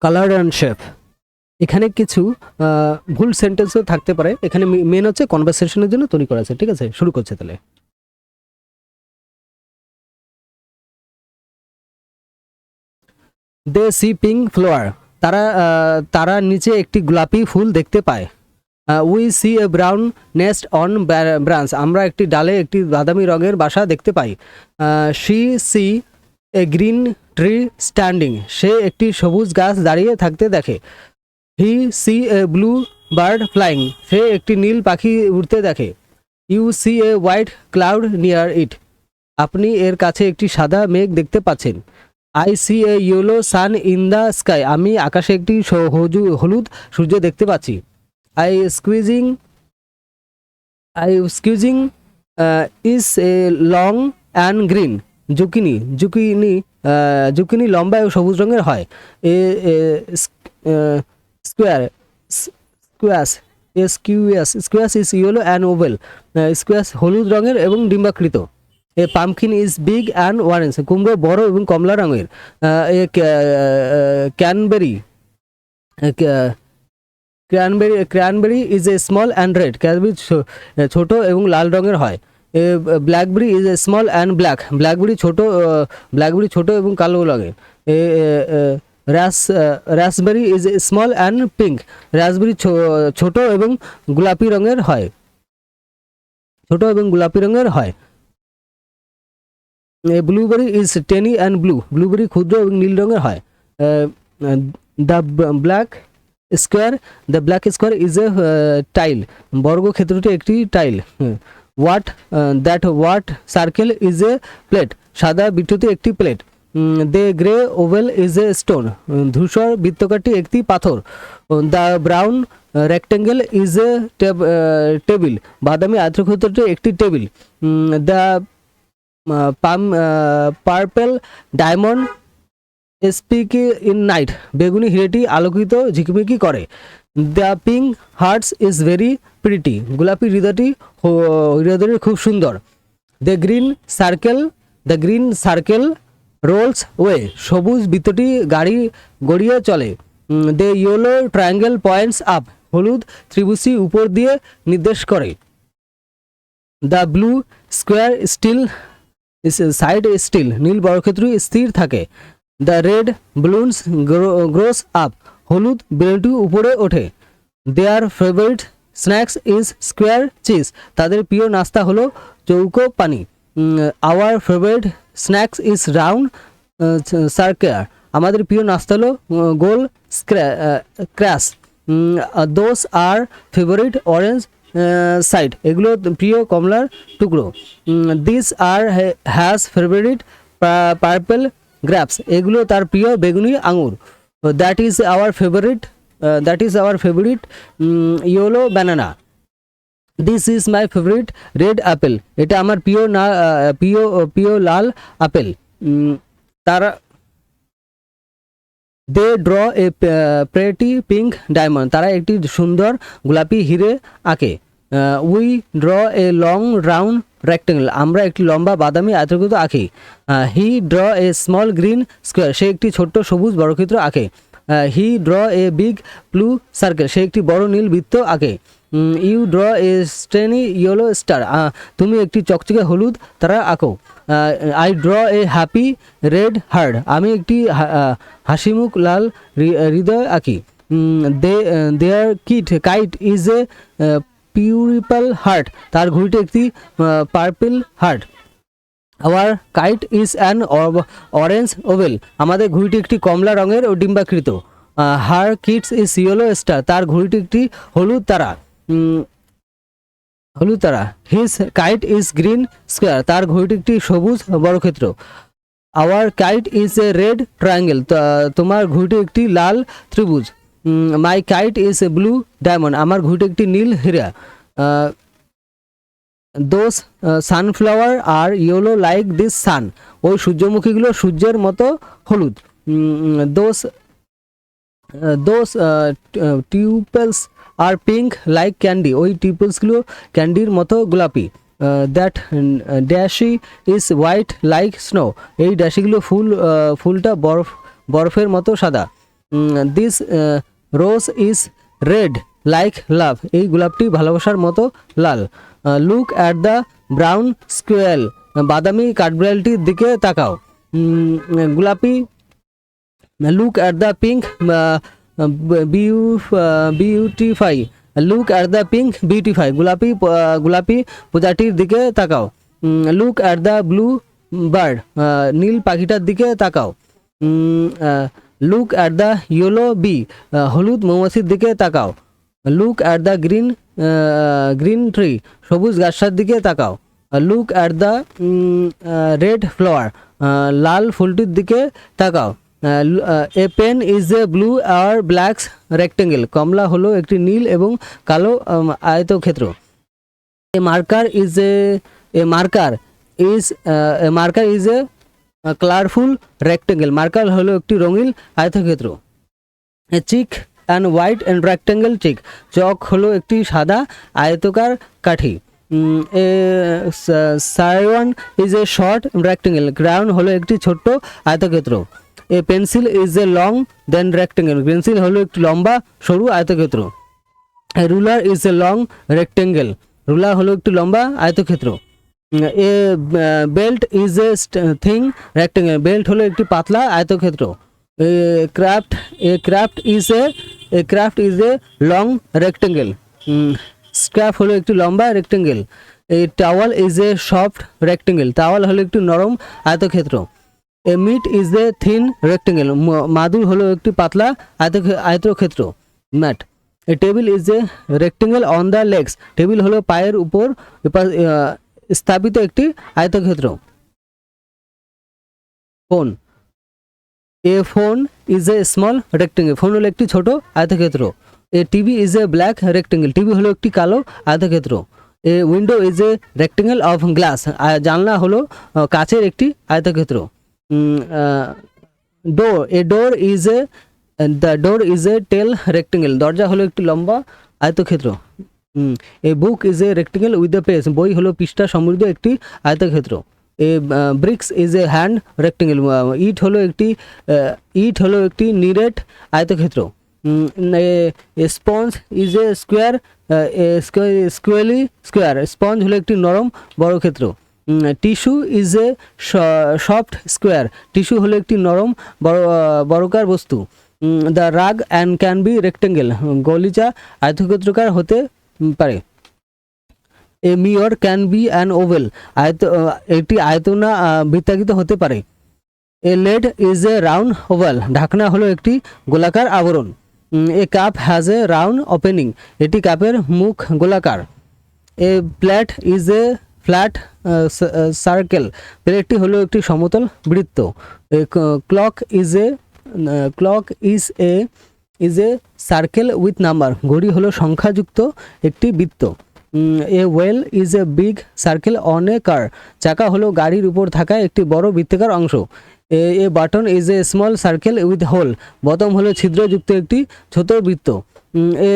Colour and shape. এখানে কিছু ভুল সেন্টেন্সও থাকতে পারে, এখানে মেন হচ্ছে কনভারসেশনের জন্য তৈরি করা আছে। ঠিক আছে, শুরু করছে তাহলে। দে সি পিঙ্ক ফ্লাওয়ার, তারা নিচে একটি গোলাপি ফুল দেখতে পায়। We see a brown nest on branch, আমরা একটি ডালে একটি বাদামি রঙের বাসা দেখতে পাই। She see a green tree standing, সে একটি সবুজ গাছ দাঁড়িয়ে থাকতে দেখে। He see a blue bird flying, সে একটি নীল পাখি উড়তে দেখে। You see a white cloud near it, আপনি এর কাছে একটি সাদা মেঘ দেখতে পাচ্ছেন। I see a yellow sun in the sky, আমি আকাশে একটি হলুদ সূর্য দেখতে পাচ্ছি। I squeezing is a long and green zucchini, zucchini লম্বা এবং সবুজ রঙের হয়। A square squash squash is yellow and oval, squash হলুদ রঙের এবং ডিম্বাকৃত। A pumpkin is big and orange, কুমড়ো বড় এবং কমলা রঙের। A cranberry cranberry is a small and red, cranberry ছোট এবং লাল রঙের হয়। A blackberry is a small and black, blackberry ছোট এবং কালো রঙের। এ raspberry is a small and pink, raspberry ছোট এবং গোলাপি রঙের হয়, a blueberry is tiny and blue, blueberry ক্ষুদ্র এবং নীল রঙের হয়। The black square is a tile, বর্গক্ষেত্রটি একটি টাইল। White circle is a plate, সাদা বৃত্তটি একটি প্লেট। The grey oval is a stone, ধূসর বৃত্তকারটি একটি পাথর। The brown rectangle is a table, বাদামি আয়তক্ষেত্রটি একটি টেবিল। The purple diamond spiky in night, বেগুনি হিরেটি আলোকিত ঝিকিমিকি করে। The pink hearts is very pretty, গোলাপি হৃদয়টি খুব সুন্দর। The green circle rolls way, সবুজ বৃত্তটি গড়িয়ে চলে। The yellow triangle points up, হলুদ ত্রিভুজটি উপর দিয়ে নির্দেশ করে। The blue square side still, নীল বর্গক্ষেত্র স্থির থাকে। The red balloons grows up, হলুদ বেলুনটি উপরে ওঠে। Their favourite snacks is square cheese, তাদের প্রিয় নাস্তা হলো চৌকো পানি। Our favourite snacks is round circle, আমাদের প্রিয় নাস্তা হলো গোল ক্র্যাশ। Those are favourite orange side, এগুলো প্রিয় কমলার টুকরো। This are has favourite purple grapes, এগুলো তার প্রিয় বেগুনি আঙুর। That is our favourite yellow banana. This is my favourite red apple, এটা আমার প্রিয় লাল আপেল। তারা they draw a pretty pink diamond, তারা একটি সুন্দর গোলাপি হিরে আঁকে। We draw a long round rectangle, আমরা একটি লম্বা বাদামি আয়তক্ষেত্র আঁকি। He draw A small green square, সে একটি ছোট্ট সবুজ বর্গক্ষেত্র আঁকে। He draw a big blue circle, সে একটি বড় নীল বৃত্ত আঁকে। You draw a shiny yellow star, তুমি একটি চকচকে হলুদ তারা আঁকো। I draw a happy red heart, আমি একটি হাসিমুখ লাল হৃদয় আঁকি। Their kite is a purple heart, তার ঘুড়িটি একটি পার্পল হার্ট। Our kite is an orange oval, আমাদের ঘুড়িটি একটি কমলা রঙের ও ডিম্বাকৃত। হার কিডস ইজ ইয়েলো স্টার, তার ঘুড়িটি একটি হলুদ তারা। His kite is green square, তার ঘুড়িটি একটি সবুজ বর্গক্ষেত্র। Our kite is a red triangle, তোমার ঘুড়িটি একটি লাল ত্রিভুজ। My kite is a blue diamond, আমার ঘুড়িটি একটি নীল হীরা। Those sunflower are yellow like this sun, ওই সূর্যমুখীগুলো সূর্যের মতো হলুদ। Those tulips are pink like candy, ওই টিউপেলসগুলো ক্যান্ডির মতো গোলাপি। That daisy is white like snow, এই ড্যাশিগুলো ফুলটা বরফের মতো সাদা। This rose is red like love, এই গোলাপটি ভালোবাসার মতো লাল। Look at the brown squirrel, বাদামি কাঠবিড়ালটির দিকে তাকাও। গোলাপি look at the pink beautify, look at the pink beautify, গোলাপি পূজাটির দিকে তাকাও। Look at the blue bird, নীল পাখিটার দিকে তাকাও। Look at the yellow bee, হলুদ মৌমাছির দিকে তাকাও। Look at the green tree, সবুজ গাছটার দিকে তাকাও। Look at the red flower, লাল ফুলটির দিকে তাকাও। A pen is a blue or black rectangle, কমলা হলো একটি নীল এবং কালো আয়তক্ষেত্র। A marker is a marker is a colourful rectangle, marker হলো একটি রঙিন আয়তক্ষেত্র। A chalk and white and rectangle chalk, chalk হলো একটি সাদা আয়তকার কাঠি। এ সাইওয়ান is a short rectangle, crayon হলো একটি ছোট্ট আয়তক্ষেত্র। A pencil is a long thin rectangle, pencil হলো একটি লম্বা সরু আয়তক্ষেত্র। A ruler is a long rectangle, ruler হলো একটি লম্বা আয়তক্ষেত্র। A belt is a thin rectangle, belt হলো একটি পাতলা আয়তক্ষেত্র। A craft is a long rectangle, scrap হলো একটি লম্বা rectangle. A towel is a soft rectangle, towel হলো একটি নরম আয়তক্ষেত্র। A mat is a thin rectangle, মাদুর হলো একটি পাতলা আয়তক্ষেত্র mat. A table is a rectangle on the legs, table হলো পায়ের উপর স্থাপিত একটি আয়তক্ষেত্র। Phone, a phone is a small rectangle, phone হলো একটি ছোট আয়তক্ষেত্র। A TV is a black rectangle, TV হলো একটি কালো আয়তক্ষেত্র। A window is a rectangle of glass, জানলা হলো কাচের একটি আয়তক্ষেত্র। ডোর ইজ এ টেল রেক্টেঙ্গেল, দরজা হলো একটি লম্বা আয়তক্ষেত্র। A book is a rectangle with the page, বই হলো পৃষ্ঠা সমৃদ্ধ একটি আয়তক্ষেত্র। A bricks is a hand rectangle, ইট হলো একটি নিরেট আয়তক্ষেত্র। A sponge is a square square, sponge হলো একটি নরম বর্গক্ষেত্র। Tissue is a soft square, tissue হলো একটি নরম বর্গাকার বস্তু। The rug and can be rectangle, গলিচা আয়তক্ষেত্রাকার হতে পারে। A mirror can be an oval, একটি আয়তনা বৃত্তাকৃত হতে পারে। A lid is a round oval, ঢাকনা হলো একটি গোলাকার আবরণ। A cup has a round opening, এটি কাপের মুখ গোলাকার। A plate is a flat circle, প্লেটটি হলো একটি সমতল বৃত্ত। A clock is a circle with number, ঘড়ি হলো সংখ্যাযুক্ত একটি বৃত্ত। A wheel is a big circle on a car, চাকা হলো গাড়ির উপর থাকা একটি বড় বৃত্তাকার অংশ। A button is a small circle with hole, বোতাম হলো ছিদ্রযুক্ত একটি ছোট বৃত্ত। A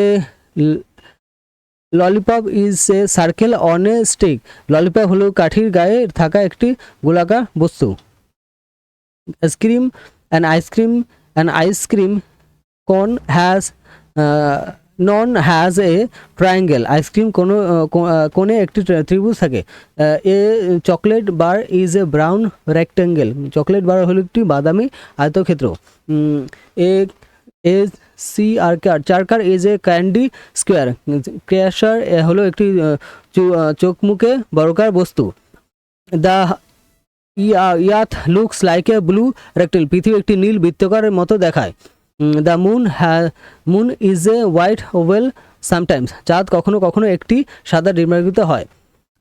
lollipop is a circle on a stick, lollipop হলো কাঠির গায়ে থাকা একটি গোলাকার বস্তু। An ice cream cone has none has a triangle, ice cream কোণে একটি ত্রিভুজ থাকে। A chocolate bar is a brown rectangle, chocolate bar হলো একটি বাদামি আয়তক্ষেত্র। এ সি চারকার ইজ এ ক্যান্ডি স্কোয়ার, ক্র্যাশার হলো একটি চোখমুখে বর্গাকার বস্তু। The earth looks like a blue rectangle, পৃথিবী একটি নীল বৃত্তাকারের মতো দেখায়। The moon is a white oval sometimes, চাঁদ কখনো কখনো একটি সাদা ডিম্বাকৃত হয়।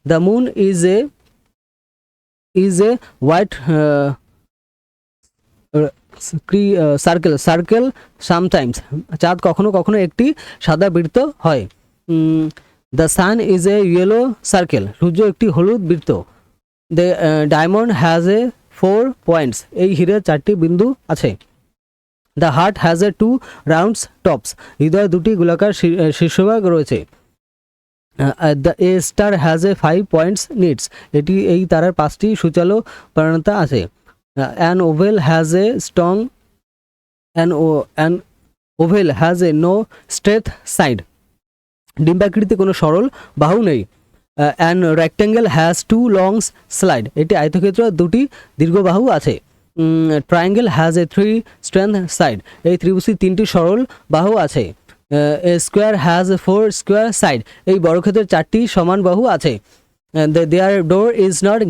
The moon is a white circle sometimes, চাঁদ কখনো কখনো একটি সাদা বৃত্ত হয়। The sun is a yellow circle, সূর্য একটি হলুদ বৃত্ত। The diamond has a 4 points, এই হীরের 4টি বিন্দু আছে। The heart has a 2 rounds tops, হৃদয় 2টি গোলাকার শীর্ষভাগ রয়েছে। The a star has a 5 points needs, এই তারার 5টি সুচালো পরিণতা আছে। An oval has a strong an oval has a no straight side, ডিম্বাকৃতি কোনো সরল বাহু নেই। An rectangle has two long slide, এটি আয়তক্ষেত্র দুটি দীর্ঘ বাহু আছে। Triangle has a three strength side, এই ত্রিভুজটি তিনটি সরল বাহু আছে। A square has four square side, এই বর্গক্ষেত্রের চারটি সমান বাহু আছে। Their door is not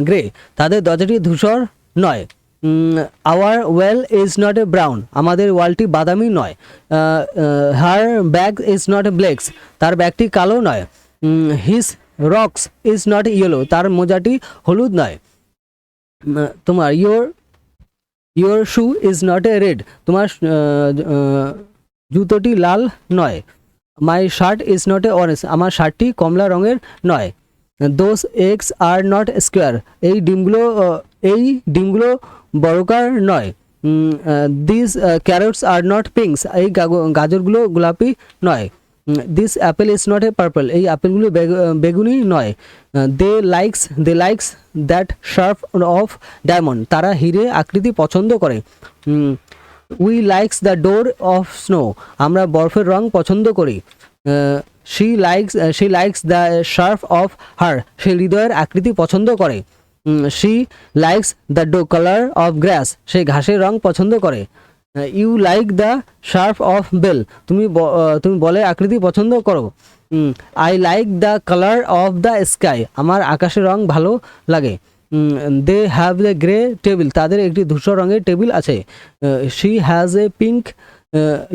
grey, তাদের দরজাটি ধূসর নয়। Our wall is not a brown, আমাদের ওয়ালটি বাদামি নয়। Her bag is not a blacks, তার ব্যাগটি কালো নয়। His rocks is not yellow, তার মোজাটি হলুদ নয়। তোমার your shoe is not a red, তোমার জুতোটি লাল নয়। My shirt is not A orange, আমার শার্টটি কমলা রঙের নয়। Those eggs are not square, এই ডিমগুলো বর্গাকার নয়। This carrots are not pinks, এই গাজরগুলো গোলাপি নয়। This apple is not a purple, এই আপেলগুলো বেগুনি নয়। They likes that sharp of diamond, তারা হিরে আকৃতি পছন্দ করে। We likes the door of snow, আমরা বরফের রং পছন্দ করি। She likes the sharp of her, সে হৃদয়ের আকৃতি পছন্দ করে। She likes the colour of grass, সে ঘাসের রং পছন্দ করে। You like the sharp of bell, তুমি বলের আকৃতি পছন্দ করো। I like the colour of the sky, আমার আকাশের রং ভালো লাগে। They have a grey table, তাদের একটি ধূসর রঙের টেবিল আছে। She has a pink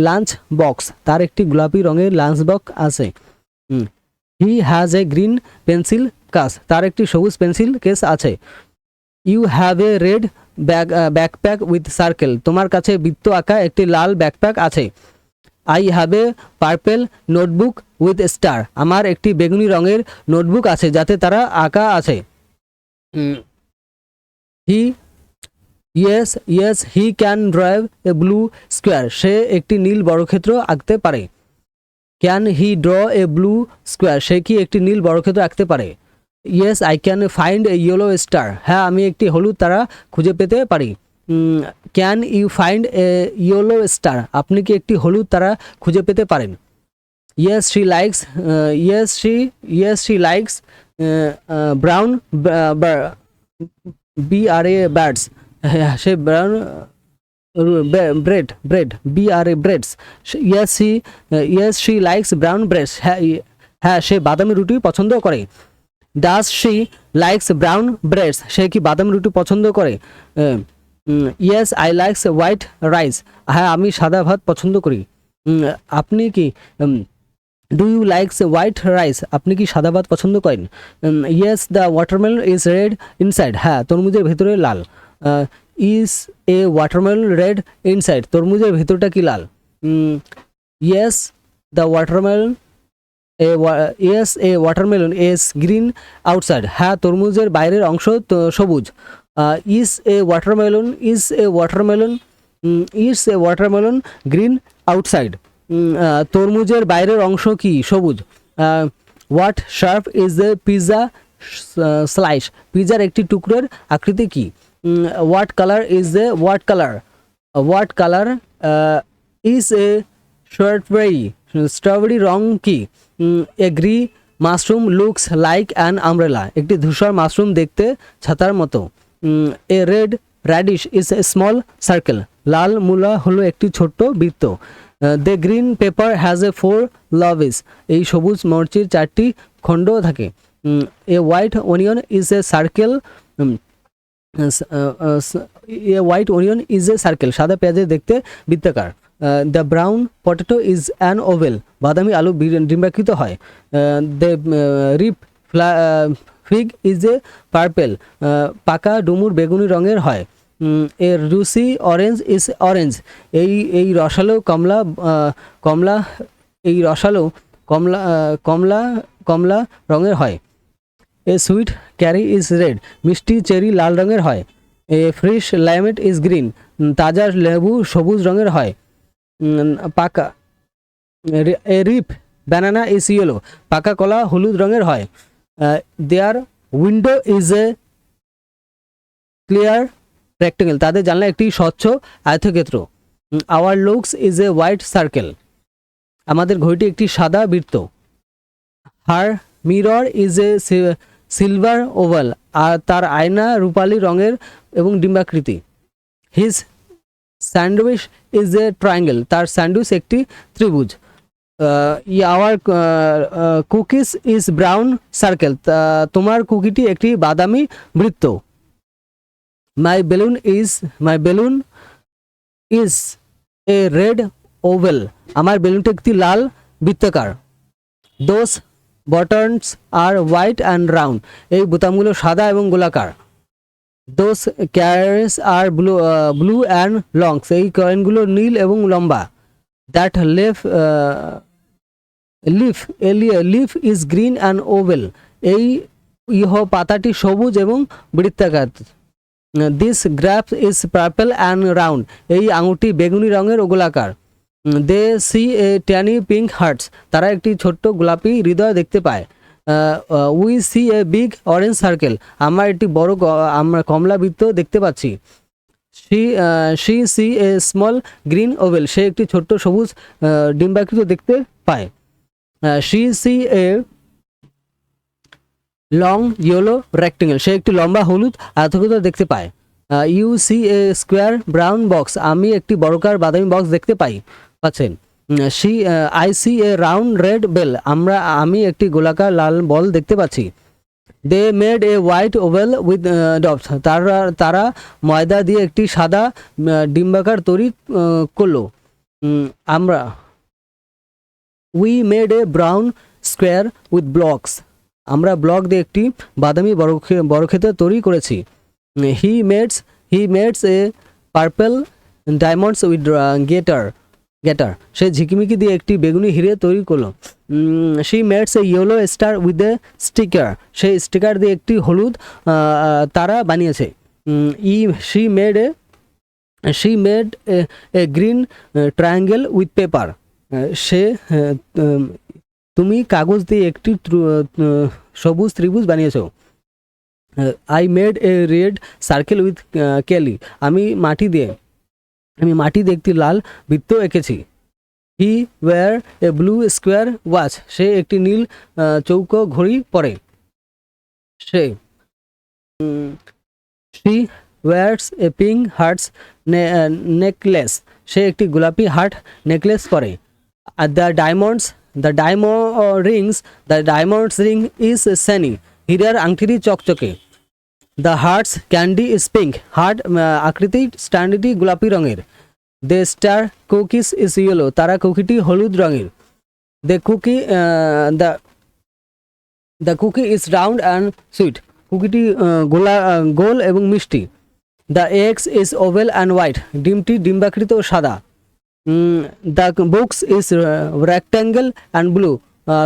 lunch box, তার একটি গোলাপি রঙের লাঞ্চ বক্স আছে। He has a green pencil case, তার একটি সবুজ পেন্সিল কেস আছে। You have a red backpack with circle, তোমার কাছে বৃত্ত আঁকা একটি লাল ব্যাকপ্যাক আছে। I have a purple notebook with star, আমার একটি বেগুনি রঙের নোটবুক আছে যাতে তারা আঁকা আছে। He can drive a blue square, সে একটি নীল বর্গক্ষেত্র আঁকতে পারে। Can he draw a blue square, সে কি একটি নীল বর্গক্ষেত্র আঁকতে পারে। Yes I can find a yellow star, হ্যাঁ আমি একটি হলুদ তারা খুঁজে পেতে পারি। Can you find a yellow star, আপনি কি একটি হলুদ তারা খুঁজে পেতে পারেন। Yes she likes brown birds, সে brown bread breads. Yes she likes brown breads, হ্যাঁ সে বাদামি রুটি পছন্দ করে। Does she likes brown breads, সে কি বাদামি রুটি পছন্দ করে। Yes I likes white rice, হ্যাঁ আমি সাদা ভাত পছন্দ করি। আপনি কি do you likes white rice, আপনি কি সাদা ভাত পছন্দ করেন। Yes the watermelon is red inside, হ্যাঁ তরমুজের ভেতরে লাল। Is a watermelon red inside, তরমুজের ভেতরটা কি লাল। Yes the watermelon a watermelon is green outside, হ্যাঁ তরমুজের বাইরের অংশ সবুজ। Is a watermelon green outside, তরমুজের বাইরের অংশ কি সবুজ। What sharp is a pizza slice, পিৎজার একটি টুকরোর আকৃতি কি। What colour is a is a strawberry রং কি। A grey mushroom looks like an umbrella, একটি ধূসর মাশরুম দেখতে ছাতার মতো। A red radish is a small circle, লাল মূলা হলো একটি ছোট্ট বৃত্ত। The green pepper has a four lobes, এই সবুজ মরিচের চারটি খণ্ড থাকে। A white onion is a circle, সাদা পেঁয়াজের দেখতে বৃত্তাকার। The brown potato is an oval, বাদামি আলু ডিম্বাকৃত হয়। The ripe fig is a purple, পাকা ডুমুর বেগুনি রঙের হয়। এর রুসি অরেঞ্জ ইজ অরেঞ্জ, এই রসালো কমলা রঙের হয়। A sweet cherry is red, মিষ্টি চেরি লাল রঙের হয়। এ ফ্রেশ লাইমেট ইজ গ্রিন, তাজা লেবু সবুজ রঙের হয়। পাকা a ripe banana is yellow, পাকা কলা হলুদ রঙের হয়। Their window is a clear rectangle, তাদের জানলা একটি স্বচ্ছ আয়তক্ষেত্র। Our looks is a white circle, আমাদের ঘড়িটি একটি সাদা বৃত্ত। Her mirror is a silver oval, আর তার আয়না রূপালী রঙের এবং ডিম্বাকৃতি। His sandwich is a triangle, তার স্যান্ডউইচ একটি ত্রিভুজ। Our cookies is brown circle, তোমার কুকিটি একটি বাদামি বৃত্ত। My balloon is a red oval, আমার বেলুনটি একটি লাল বৃত্তাকার। Those buttons are white and round, এই বোতামগুলো সাদা এবং গোলাকার। দোজ ক্যারেন্স আর ব্লু অ্যান্ড লংস, এই কয়েনগুলো নীল এবং লম্বা। That leaf is green and oval, এই পাতাটি সবুজ এবং বৃত্তাকার। This grape is purple and round, এই আঙুরটি বেগুনি রঙের ও গোলাকার। They see a tiny pink hearts, তারা একটি ছোট্ট গোলাপি হৃদয় দেখতে পায়। We see a big orange circle, আমরা একটি বড় আমরা কমলা বৃত্ত দেখতে পাচ্ছি। She see a small green oval, সে একটি ছোট্ট সবুজ ডিম্বাকৃত দেখতে পায়। She see a long yellow rectangle, সে একটি লম্বা হলুদ আয়তক্ষেত্র দেখতে পায়। You see a square brown box, আমি একটি বর্গাকার বাদামি বক্স দেখতে পাচ্ছেন। I see a round red bell, আমি একটি গোলাকার লাল বল দেখতে পাচ্ছি। They made a white oval with dots, তারা ময়দা দিয়ে একটি সাদা ডিম্বাকার তৈরি করলো। We made a brown square with blocks, আমরা ব্লক দিয়ে একটি বাদামি বর্গক্ষেত্র তৈরি করেছি। He makes a purple diamonds with glitter, সে ঝিকিমিকি দিয়ে একটি বেগুনি হিরে তৈরি করলো। She makes a yellow star with a sticker, সেই স্টিকার দিয়ে একটি হলুদ তারা বানিয়েছে। She made a green triangle with paper, তুমি কাগজ দিয়ে একটি সবুজ ত্রিভুজ বানিয়েছো। I made a red circle with clay, আমি মাটি দিয়ে একটি লাল বৃত্ত এঁকেছি। He wear a blue square watch, সে একটি নীল চৌকো ঘড়ি পরে। She wears a pink hearts necklace, সে একটি গোলাপি হার্ট নেকলেস পরে। The diamonds ring is sunny, হীরার আংটিটি চকচকে। The hearts candy is pink, heart আকৃতি স্ট্যান্ডটি গোলাপি রঙের। The star cookies is yellow, তারা কুকিটি হলুদ রঙের। The cookie is round and sweet, কুকিটি গোল এবং মিষ্টি। The eggs is oval and white, ডিমটি ডিম্বাকৃত ও সাদা। The books is rectangle and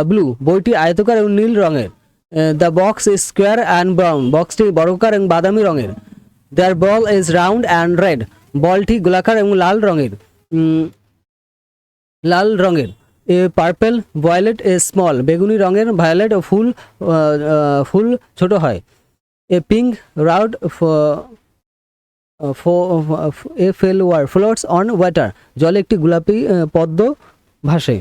blue, বইটি আয়তকার এবং নীল রঙের। The box is square and brown, বক্সটি বর্গাকার এবং বাদামি রঙের। Their ball is round and red, বলটি গোলাকার এবং লাল রঙের। A purple violet a small, বেগুনি রঙের ভায়োলেট ও ফুল ছোট হয়। A pink round a floats on water, জলে একটি গোলাপি পদ্ম ভাসে।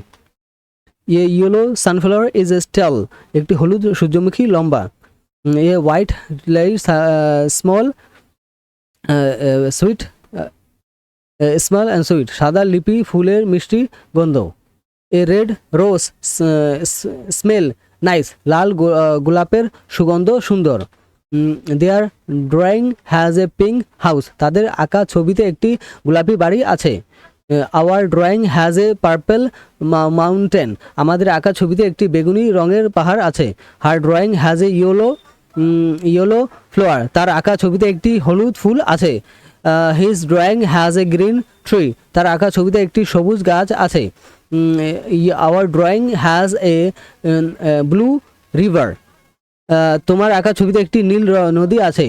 A yellow sunflower is a stale, একটি হলুদ সূর্যমুখী লম্বা। A white small sweet small and sweet, সাদা লিপি ফুলের মিষ্টি গন্ধ। A red rose smell nice, লাল গোলাপের সুগন্ধ সুন্দর। Their drawing has a pink house, তাদের আঁকা ছবিতে একটি গোলাপি বাড়ি আছে। Our drawing has a purple mountain, আমাদের আঁকা ছবিতে একটি বেগুনি রঙের পাহাড় আছে। Her drawing has a yellow flower, তার আঁকা ছবিতে একটি হলুদ ফুল আছে। His drawing has a green tree, তার আঁকা ছবিতে একটি সবুজ গাছ আছে। Our drawing has a blue river, তোমার আঁকা ছবিতে একটি নীল নদী আছে।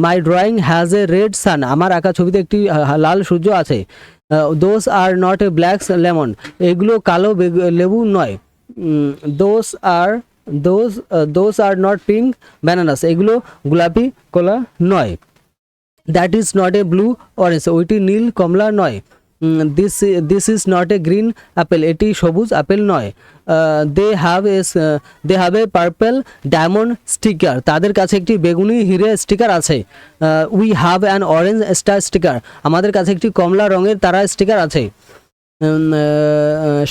My drawing has a red sun, আমার আঁকা ছবিতে একটি লাল সূর্য আছে। Those are not a black lemon, এগুলো কালো লেবু নয়। Those are not pink bananas, এগুলো গোলাপি কলা নয়। That is not a blue orange, ওইটি নীল কমলা নয়। This is not a green apple, এটি সবুজ আপেল নয়। They have a purple diamond sticker, তাদের কাছে একটি বেগুনি হিরে স্টিকার আছে। We have an orange star sticker, আমাদের কাছে একটি কমলা রঙের তারা স্টিকার আছে।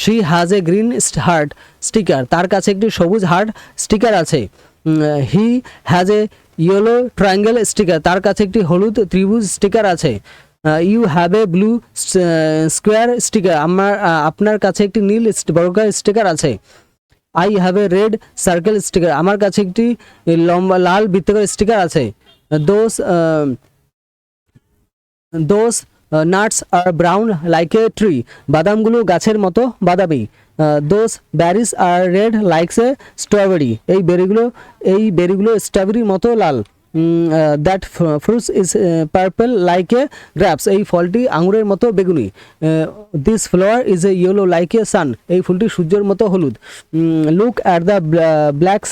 She has a green heart sticker, তার কাছে একটি সবুজ হার্ট স্টিকার আছে। He has a yellow triangle sticker, তার কাছে একটি হলুদ ত্রিভুজ স্টিকার আছে। You have a blue square sticker, আপনার কাছে একটি নীল বর্গাকার স্টিকার আছে। I have a red circle sticker, আমার কাছে একটি লম্বা লাল বৃত্তাকার স্টিকার আছে। Those nuts are brown like a tree, বাদামগুলো গাছের মতো বাদামি। Those berries are red likes a strawberry, এই বেরিগুলো স্ট্রবেরির মতো লাল। That fruits is purple like a grapes, এই ফলটি আঙুরের মতো বেগুনি। This flower is a yellow like a sun, এই ফুলটি সূর্যের মতো হলুদ। Look at the black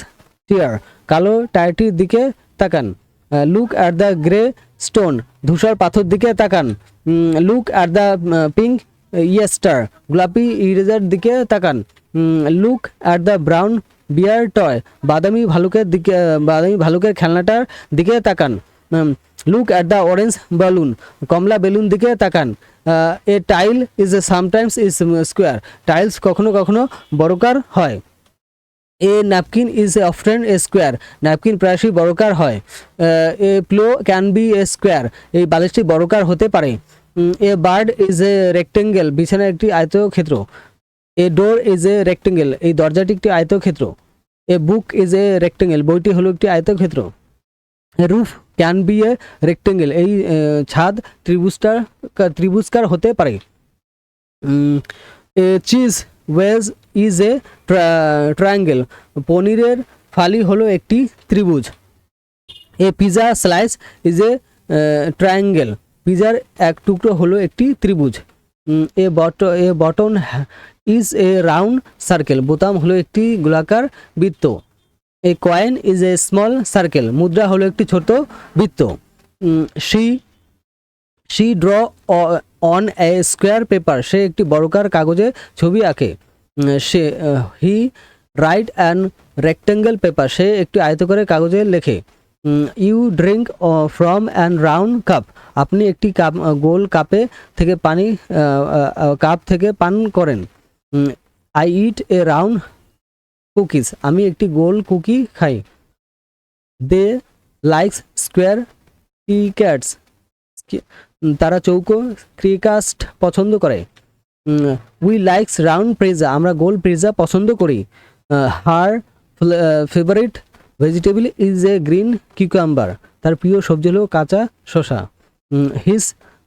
tyre, কালো টায়ারটির দিকে তাকান। Look at the grey stone, ধূসর পাথর দিকে তাকান। লুক অ্যাট দ্য পিঙ্ক ইয়েস্টার, গোলাপি ইরেজার দিকে তাকান। Look at the brown bear toy, বাদামি ভালুকের খেলনাটার দিকে তাকান। Look at the orange balloon, কমলা বেলুন দিকে তাকান। A tile is sometimes is square, tiles কখনো কখনো বর্গাকার হয়। A napkin is often a square, napkin প্রায়শই বর্গাকার হয়। A pillow can be a square, এই বালিশটি বর্গাকার হতে পারে। A bird is a rectangle, বিছানা একটি আয়তক্ষেত্র। এ ডোর ইজ এ রেক্টেঙ্গেল, এই দরজাটি একটি আয়তক্ষেত্র। A book is a rectangle, বইটি হলো একটি আয়তক্ষেত্র। Roof can be a rectangle, এই ছাদ ত্রিভুজকার হতে পারে। A cheese wedge is a triangle, পনিরের ফালি হলো একটি ত্রিভুজ। A pizza slice is a triangle, পিজার এক টুকরো হলো একটি ত্রিভুজ। A button is a round circle, বোতাম হলো একটি গোলাকার বৃত্ত। A coin is a small circle, মুদ্রা হলো একটি ছোট বৃত্ত। She draw on a square paper, সে একটি বর্গাকার কাগজে ছবি আঁকে। He write an rectangle paper, সে একটি আয়তকারের কাগজে লেখে। You drink from an round cup, আপনি একটি গোল কাপ থেকে পান করেন। I eat a round cookies, আমি একটি গোল কুকি খাই। দে লাইকস স্কোয়ার ক্রিকেটস, তারা চৌকো ক্রিকাস্ট পছন্দ করে। উই লাইকস রাউন্ড পিৎজা, আমরা গোল পিৎজা পছন্দ করি। Her favourite vegetable is a green cucumber, তার প্রিয় সবজি হলো কাঁচা শসা। His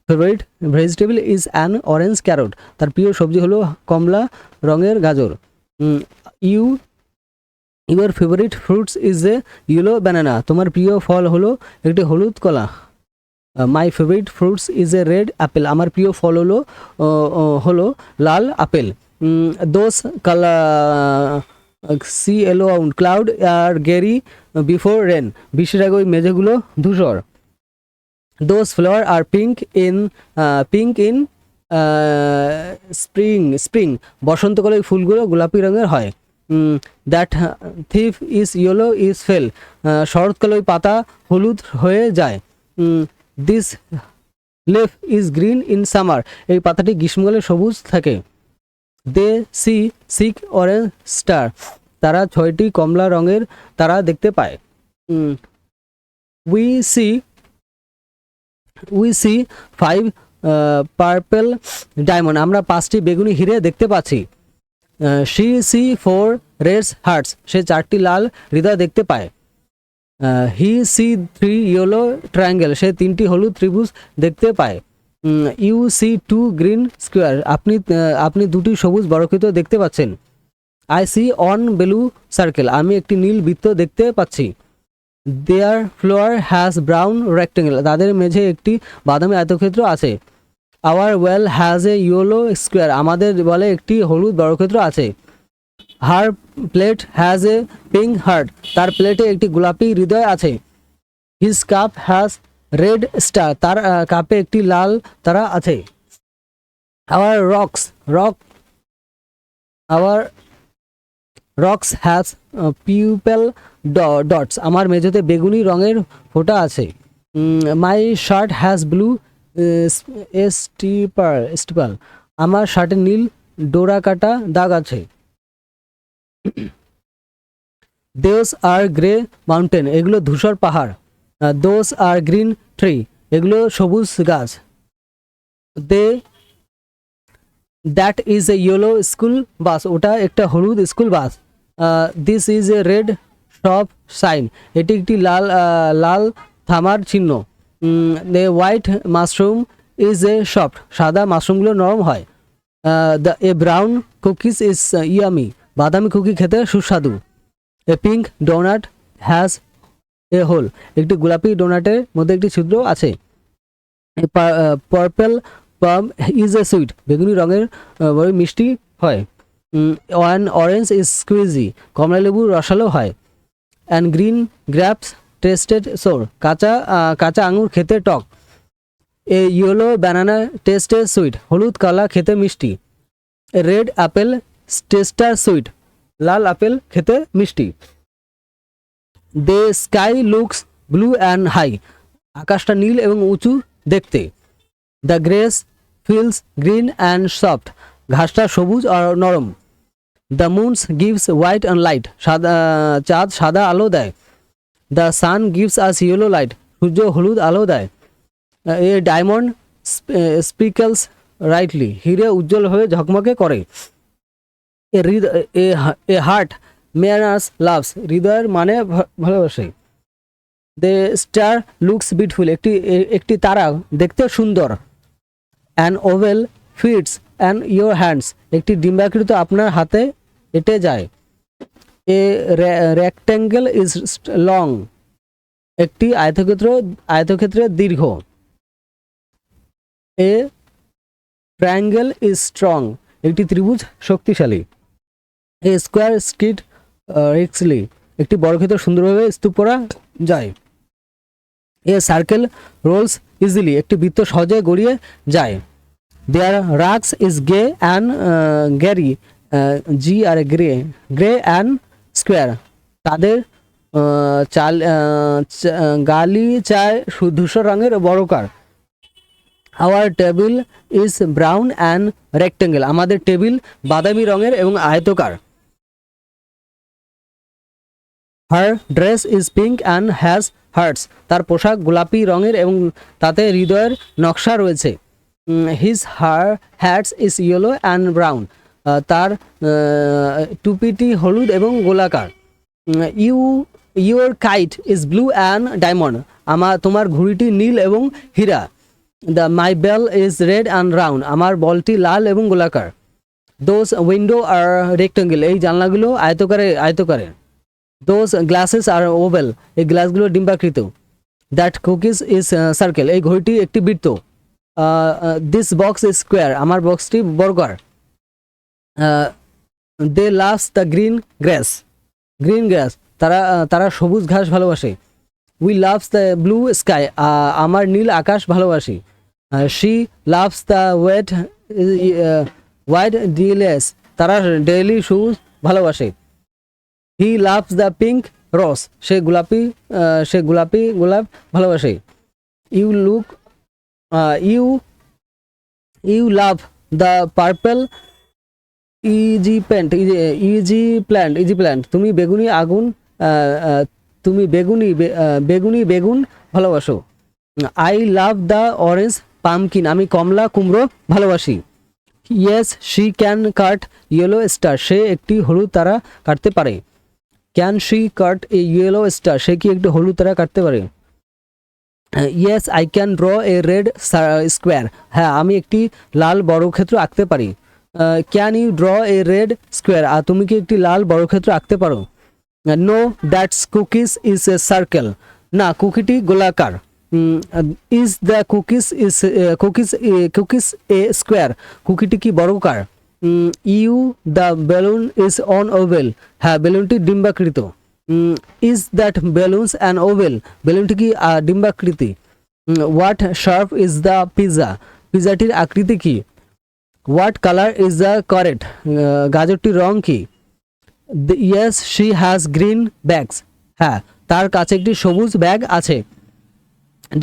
favourite vegetable is an orange carrot, তার প্রিয় সবজি হলো কমলা রঙের গাজর। Your favourite fruits is a yellow banana, তোমার প্রিয় ফল হলো একটি হলুদ কলা। My favourite fruits is a red apple, আমার প্রিয় ফল হলো লাল apple. Those cloud are grey before rain, বৃষ্টির আগে ওই মেঝেগুলো ধূসর। Those flower are pink in spring, বসন্তকালে ওই ফুলগুলো গোলাপি রঙের হয়। That thief is yellow is fall, শরৎকালে ওই পাতা হলুদ হয়ে যায়। This leaf is green in summer, এই পাতাটি গ্রীষ্মকালে সবুজ থাকে। They see six orange star, তারা 6টি কমলা রঙের তারা দেখতে পায়। উই সি 5 পার্পল ডায়মন্ড, আমরা 5টি বেগুনি হিরে দেখতে পাচ্ছি। শি সি 4 রেড হার্টস, সে 4টি লাল হৃদয় দেখতে পায়। হি সি 3 ইয়েলো ট্রায়াঙ্গেল, সে 3টি হলুদ ত্রিভুজ দেখতে পায়। ইউ সি 2 গ্রিন স্কোয়ার, আপনি 2টি সবুজ বর্গক্ষেত্র দেখতে পাচ্ছেন। I see on blue circle, আমি একটি নীল বৃত্ত দেখতে পাচ্ছি। Their floor has brown rectangle, তাদের মেঝে একটি বাদামি আয়তক্ষেত্র আছে। Our wall has a yellow square, আমাদের বলে একটি হলুদ বর্গক্ষেত্র আছে। Her plate has a pink heart, তার প্লেটে একটি গোলাপি হৃদয় আছে। His cup has red star, তার কাপে একটি লাল তারা আছে। our our rocks has pupil dots, আমার মেঝেতে বেগুনি রঙের ফোঁটা আছে। মাই শার্ট হ্যাজ ব্লু স্টিপাল, আমার শার্টে নীল ডোরা কাটা দাগ আছে। দোজ আর গ্রে মাউন্টেন, এগুলো ধূসর পাহাড়। দোজ আর গ্রিন ট্রি, এগুলো সবুজ গাছ। They that is a yellow school bus, ওটা একটা হলুদ school bus. This is a red stop sign, এটি একটি লাল থামার চিহ্ন। The white mushroom is a soft, সাদা মাশরুমগুলো নরম হয়। The a brown cookies is yummy, বাদামি কুকি খেতে সুস্বাদু। A pink donut has a hole, একটি গোলাপি ডোনাটের মধ্যে একটি ছিদ্র আছে। Purple plum is a sweet, বেগুনি রঙের বড় মিষ্টি হয়। ওয়ান অরেঞ্জ ইজ স্কুইজি, কমলা লেবু রসালো হয়। And green grapes tasted sour, কাঁচা আঙুর খেতে টক। A yellow banana tasted sweet, হলুদ কলা খেতে মিষ্টি। A red apple taster sweet, লাল আপেল খেতে মিষ্টি। The sky looks blue and high, আকাশটা নীল এবং উঁচু দেখতে। The grass feels green and soft, ঘাসটা সবুজ আর নরম। The moons gives white and light, চাঁদ সাদা আলো দেয়। The sun gives us yellow light, সূর্য হলুদ আলো দেয়। এ ডায়মন্ড স্পিকলস রাইটলি, হিরে উজ্জ্বল হয়ে ঝকমকে করে। এ হার্ট ম্যানার্স লাভস, হৃদয়ের মানে ভালোবাসে। দ্য স্টার লুকস বিউটিফুল, একটি তারা দেখতে সুন্দর। An oval fits and your hands, একটি ডিম্বাকৃত আপনার হাতে এঁটে যায়। এ রেক্ট্যাঙ্গেল ইজ লং, একটি আয়তক্ষেত্রের দীর্ঘ। এ ট্রায়াঙ্গেল ইজ স্ট্রং, একটি ত্রিভুজ শক্তিশালী। এ স্কোয়ার স্কিড রিক্সলি, একটি বর্গক্ষেত্র সুন্দরভাবে স্তূপ করা যায়। এ সার্কেল রোলস ইজিলি, একটি বৃত্ত সহজে গড়িয়ে যায়। দেয়ার রাক্স ইজ গে অ্যান্ড গ্যারি, জি আর গ্রে অ্যান্ড স্কোয়ার, তাদের গালিচায় ধূসর রঙের বর্গাকার। Our table is brown and rectangle, আমাদের টেবিল বাদামি রঙের এবং আয়তকার। Her dress is pink and has hearts, তার পোশাক গোলাপি রঙের এবং তাতে হৃদয়ের নকশা রয়েছে। His hats is yellow and brown, তার টুপিটি হলুদ এবং গোলাকার। Your kite is blue and diamond, তোমার ঘুড়িটি নীল এবং হীরা। মাই ball is red and round, আমার বলটি লাল এবং গোলাকার। দোজ উইন্ডো আর রেক্টেঙ্গেল, এই জানলাগুলো আয়তকারে। দোজ গ্লাসেস আর ওভেল, এই গ্লাসগুলো ডিম্বাকৃত। দ্যাট কুকিজ ইজ সার্কেল, এই ঘড়িটি একটি বৃত্ত। দিস বক্স ইজ স্কোয়ার, আমার বক্সটি বর্গাকার। দে লাভস দ্য গ্রিন গ্রাস, তারা সবুজ ঘাস ভালোবাসে। We loves the blue sky, আমার নীল আকাশ ভালোবাসি। শি লাভস দ্য হোয়াইট ডিলেস, তারা ডেইলি শুজ ভালোবাসে। হি লাভস দ্য পিঙ্ক রস, সে গোলাপি গোলাপ ভালোবাসে। You love the purple eggplant, তুমি বেগুন ভালোবাসো। I love the orange pumpkin, আমি কমলা কুমড়ো ভালোবাসি। Yes she can cut yellow star, সে একটি হলুদ তারা কাটতে পারে। Can she cut a yellow star, সে কি একটি হলুদ তারা কাটতে পারে। Yes I can draw a red square, হ্যাঁ আমি একটি লাল বর্গক্ষেত্র আঁকতে পারি। Can you draw a red square, আর তুমি কি একটি লাল বর্গক্ষেত্র আঁকতে পারো। No that's cookies is a circle, না কুকিটি গোলাকার। Is the cookies a square, কুকিটি কি বর্গাকার। You the balloon is on oval, হ্যাঁ বেলুনটি ডিম্বাকৃত। Is that balloons an oval, বেলুনটি কি ডিম্বাকৃতি। What sharp is the pizza, পিজাটির আকৃতি কি। What colour is the carrot, গাজরটির রং কি? Yes she has green bags, হ্যাঁ তার কাছে একটি সবুজ ব্যাগ আছে।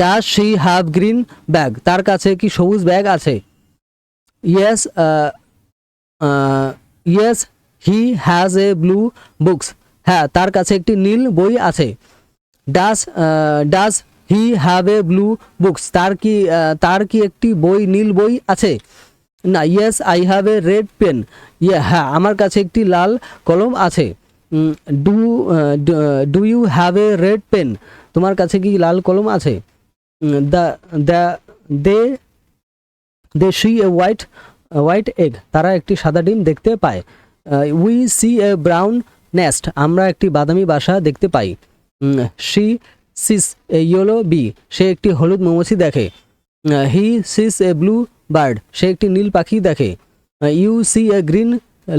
Does she have green bag, তার কাছে কি সবুজ ব্যাগ আছে? Yes yes he has a blue books, হ্যাঁ তার কাছে একটি নীল বই আছে। Does he have a blue books, তার কি একটি নীল বই আছে? না। Yes I have a red pen, হ্যাঁ আমার কাছে একটি লাল কলম আছে। Do you have a red pen, তোমার কাছে কি লাল কলম আছে? They they see a white egg, তারা একটি সাদা ডিম দেখতে পায়। We see a brown nest, আমরা একটি বাদামি বাসা দেখতে পাই। She sees a yellow bee, সে একটি হলুদ মৌমাছি দেখে। He sees a blue bird, সে একটি নীল পাখি দেখে। You see a green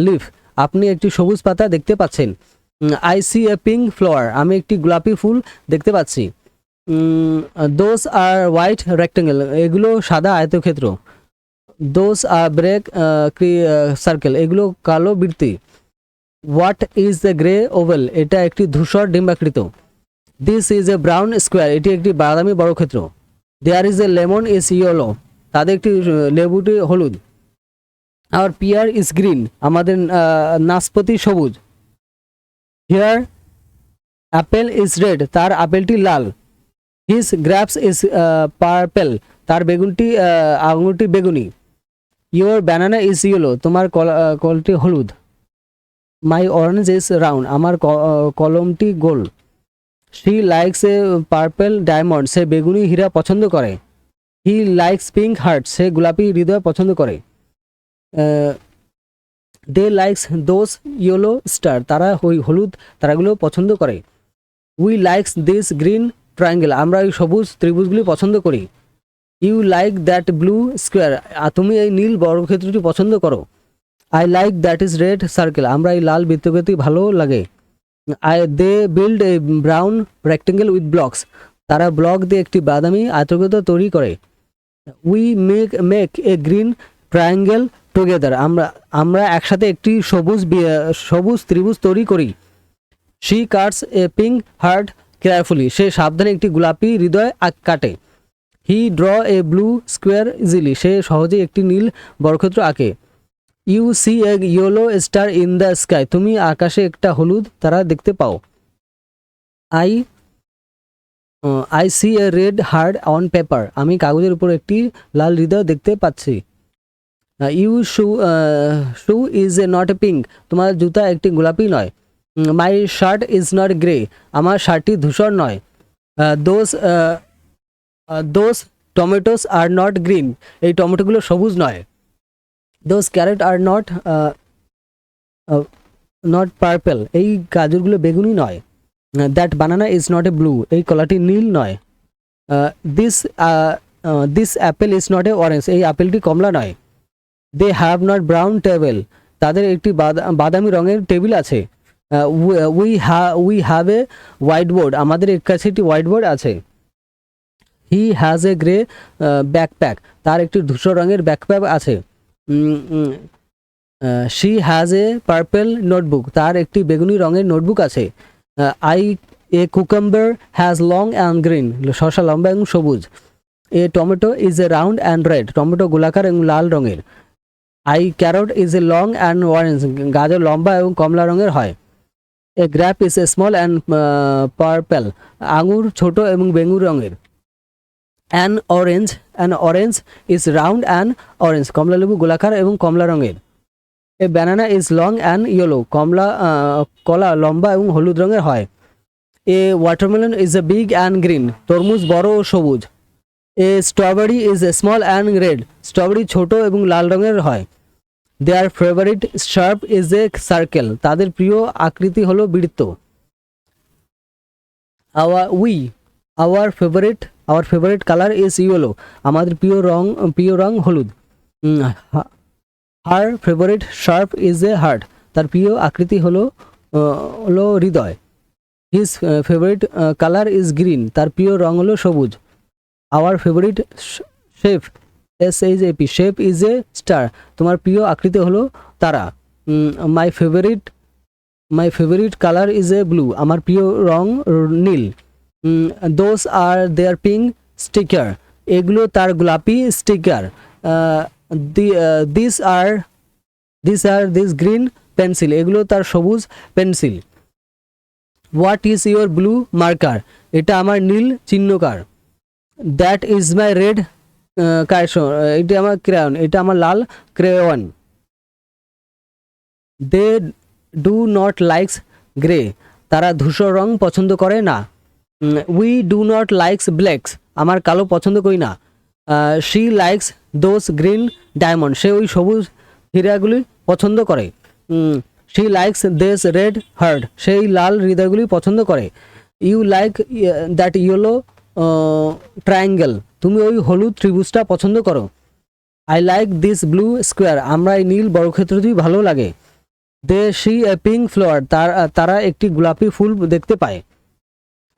leaf, আপনি একটি সবুজ পাতা দেখতে পাচ্ছেন। I see a pink flower, আমি একটি গোলাপি ফুল দেখতে পাচ্ছি। দোজ আর হোয়াইট রেক্টেঙ্গেল, এগুলো সাদা আয়তক্ষেত্র। দোজ আর ব্রেক সার্কেল, এগুলো কালো বৃত্তি। What is the grey oval, এটা একটি ধূসর ডিম্বাকৃত। This is a brown square, এটি একটি বাদামি বর্গক্ষেত্র। There is a lemon is yellow, তাদের একটি লেবুটি হলুদ। আওয়ার পিয়ার ইজ গ্রিন, আমাদের নাশপাতি সবুজ। হিয়ার অ্যাপেল ইজ রেড, তার আপেলটি লাল। হিজ গ্রাপস ইজ পার্পেল, তার আঙুরটি বেগুনি। ইয়োর ব্যানানা ইজ ইয়েলো, তোমার কলটি হলুদ। মাই অরেঞ্জ ইজ রাউন্ড, আমার কলমটি গোল। She likes a purple diamond, সে বেগুনি হীরা পছন্দ করে। হি লাইকস পিঙ্ক হার্ট, সে গোলাপি হৃদয় পছন্দ করে। They likes those yellow star, তারা ওই হলুদ তারাগুলো পছন্দ করে। We likes this green triangle, আমরা এই সবুজ ত্রিভুজগুলি পছন্দ করি। You like that blue square, তুমি এই নীল বর্গক্ষেত্রটি পছন্দ করো। I like that is red circle, আমরা এই লাল বৃত্তক্ষেত্রটি ভালো লাগে। দে build a brown rectangle with blocks, তারা ব্লক দিয়ে একটি বাদামি আয়তক্ষেত্র তৈরি করে। We make a green triangle together, আমরা একসাথে একটি সবুজ ত্রিভুজ তৈরি করি। She cuts a pink heart carefully, সে সাবধানে একটি গোলাপি হৃদয় কাটে। He draw a blue square easily, সে সহজেই একটি নীল বর্গক্ষেত্র আঁকে। You see a yellow star in the sky, তুমি আকাশে একটা হলুদ তারা দেখতে পাও। I see a red heart on paper, আমি কাগজের উপর একটি লাল হৃদয় দেখতে পাচ্ছি। You shoe is a not a pink, তোমার জুতা একটি গোলাপি নয়। My shirt is not grey, আমার শার্টটি ধূসর নয়। Those tomatoes are not green, এই টমেটোগুলো সবুজ নয়। Those carrot are not purple, এই গাজরগুলো বেগুনি নয়। That banana is not a blue, এই কলাটি নীল নয়। This apple is not A orange, এই আপেলটি কমলা নয়। They have not brown table, তাদের একটি বাদামি রঙের টেবিল আছে। We have a white board, আমাদের কাছে একটি হোয়াইট বোর্ড আছে। He has a grey backpack, তার একটি ধূসর রঙের ব্যাকপ্যাক আছে। She has a purple notebook, তার একটি বেগুনি রঙের নোটবুক আছে। A cucumber has long and green, শসা লম্বা এবং সবুজ। A tomato is a round and red, tomato গোলাকার এবং লাল রঙের। Carrot is a long and orange, গাজর লম্বা এবং কমলা রঙের হয়। A grape is a small and purple, আঙুর ছোট এবং বেগুনি রঙের। An orange is round and orange, কমলা লেবু গোলাকার এবং কমলা রঙের। A banana is long and yellow, কলা লম্বা এবং হলুদ রঙের হয়। A watermelon is a big and green, তরমুজ বড় ও সবুজ। A strawberry is a small and red, strawberry ছোট এবং লাল রঙের হয়। Their favourite sharp is a circle, তাদের প্রিয় আকৃতি হলো বৃত্ত। Our favourite colour is yellow, আমাদের প্রিয় রং হলুদ। Her favourite sharp is a heart, তার প্রিয় আকৃতি হলো হৃদয়। His favourite colour is green, তার প্রিয় রং হলো সবুজ। Our favourite chef SHAP, shape is a star, তোমার প্রিয় আকৃতি হলো তারা। My favourite colour is a blue, আমার প্রিয় রং নীল। Those are their pink sticker, এগুলো তার গোলাপি স্টিকার। দিস গ্রিন পেন্সিল, এগুলো তার সবুজ pencil. What is your blue marker, এটা আমার নীল চিহ্নকার। That is my red correction, এটা আমার ক্রেয়ন, এটা আমার লাল crayon. They do not likes grey, তারা ধূসর রং পছন্দ করে না। We do not likes blacks, আমার কালো পছন্দ করি না। She likes those green diamond, সে ওই সবুজ হীরাগুলি পছন্দ করে। She likes this red heart, সেই লাল হৃদয়গুলি পছন্দ করে। You like that yellow triangle, তুমি ওই হলুদ ত্রিভুজটা পছন্দ করো। I like this blue square, আমরা এই নীল বর্গক্ষেত্রটি ভালো লাগে। They see a pink flower, তারা একটি গোলাপি ফুল দেখতে পায়।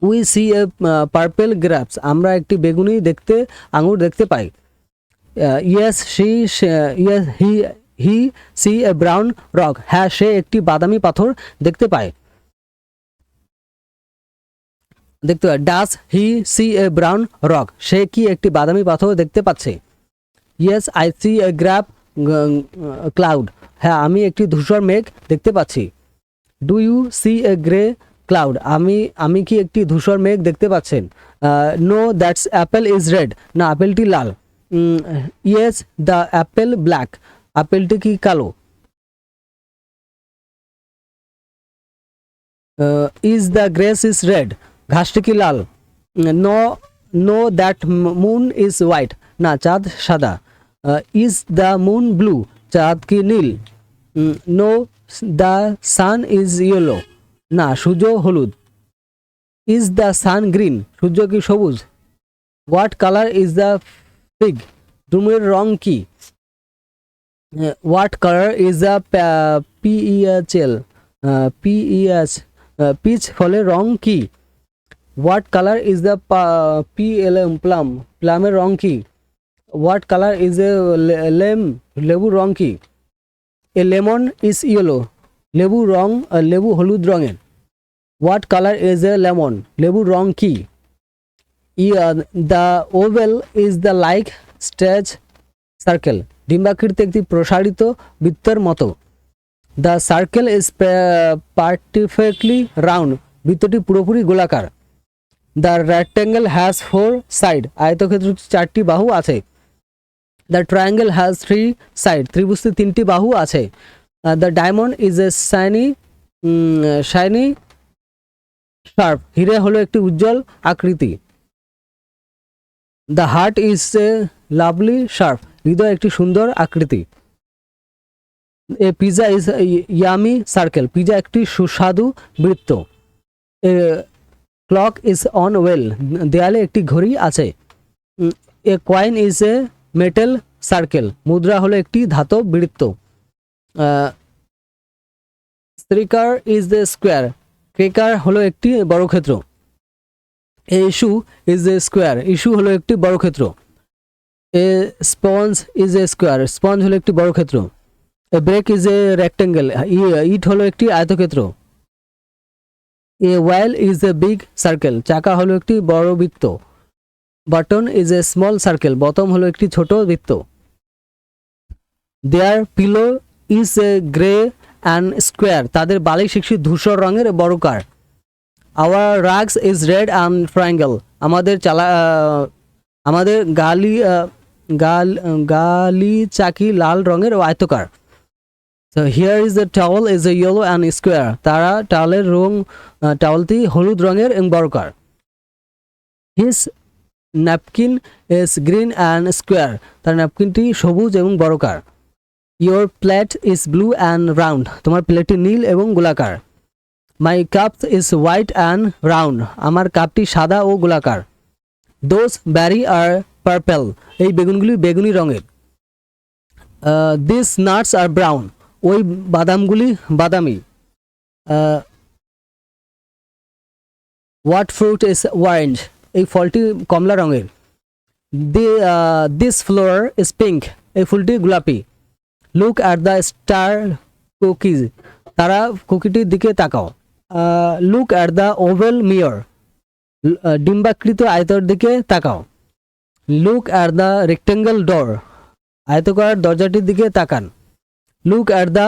We see a purple grapes, আমরা একটি বেগুনি আঙুর দেখতে পাই। Yes he see a brown rock, হ্যাঁ সে একটি বাদামি পাথর দেখতে পায়। Does he see a brown rock, সে কি একটি বাদামি পাথর দেখতে পাচ্ছে। Yes I see a grape cloud, হ্যাঁ আমি একটি ধূসর মেঘ দেখতে পাচ্ছি। Do you see a grey cloud, আমি কি একটি ধূসর মেঘ দেখতে পাচ্ছেন। No that's apple is red, না আপেলটি লাল। ইয়েস দ্য অ্যাপেল ব্ল্যাক, আপেলটি কি কালো। Is the grass is red, ঘাসটি কি লাল। No that moon is white, না চাঁদ সাদা। ইজ দ্য মুন ব্লু, চাঁদ কি নীল। No the sun is yellow, না সূর্য হলুদ। ইজ দ্য সান গ্রিন, সূর্য কি সবুজ। What colour is the fig, ডুমুরের রং কি। What colour is the peach, ফলের রং কি। What colour is the plum, প্লামের রং কি। হোয়াট কালার ইজ এ লেবুর রং কি। এ লেমন ইজ ইয়েলো, লেবু হলুদ রঙের। What colour is a lemon, লেবুর রং কি। The oval is the like stretch circle, ডিম্বাকৃতি একটি প্রসারিত বৃত্তের মতো। The circle is perfectly round, বৃত্তটি পুরোপুরি গোলাকার। দ্য রেক্ট্যাঙ্গেল হ্যাজ 4 সাইড, আয়তক্ষেত্রটি 4টি বাহু আছে। দ্য ট্রায়াঙ্গেল হ্যাজ 3 সাইড, ত্রিভুজটি 3টি বাহু আছে। The diamond is a shiny sharp, হিরে হলো একটি উজ্জ্বল আকৃতি। The heart is a lovely sharp, হৃদয় একটি সুন্দর আকৃতি। A pizza is yummy circle, পিজা একটি সুস্বাদু বৃত্ত। A clock is on wall, দেয়ালে একটি ঘড়ি আছে। A coin is a metal circle, মুদ্রা হলো একটি ধাতব বৃত্ত। Striker is a square, cracker হলো একটি বর্গক্ষেত্র। A issue is a square, issue হলো একটি বর্গক্ষেত্র। A sponge is a square, sponge হলো একটি বর্গক্ষেত্র। A brick is a rectangle, ইট হলো একটি আয়তক্ষেত্র। A wheel is a big circle, চাকা হলো একটি বড় বৃত্ত। Button is a small circle, button হলো একটি ছোট বৃত্ত। Their pillow is a grey and square, তাদের বালিশ একটি ধূসর রঙের বর্গাকার। Our rugs is red and triangle, আমাদের গালি চাকি লাল রঙের আয়তকার। So here is the towel is a yellow and square, তারা টাওয়ালটি হলুদ রঙের এবং বর্গাকার। His napkin is green and square, তার ন্যাপকিনটি সবুজ এবং বর্গাকার। Your plate is blue and round, তোমার প্লেটটি নীল এবং গোলাকার। My cup is white and round, আমার কাপটি সাদা ও গোলাকার। Those berries are purple, এই বেগুনগুলি বেগুনি রঙের। These nuts are brown, ওই বাদামগুলি বাদামি। What fruit is orange, এই ফলটি কমলা রঙের। দিস ফ্লোর ইজ পিঙ্ক, এই ফুলটি গোলাপি। Look at the star cookies, তারা কুকিটির দিকে তাকাও। Look at the oval mirror, ডিম্বাকৃত আয়তার দিকে তাকাও। Look at the rectangle door, আয়তকার দরজাটির দিকে তাকান। Look at the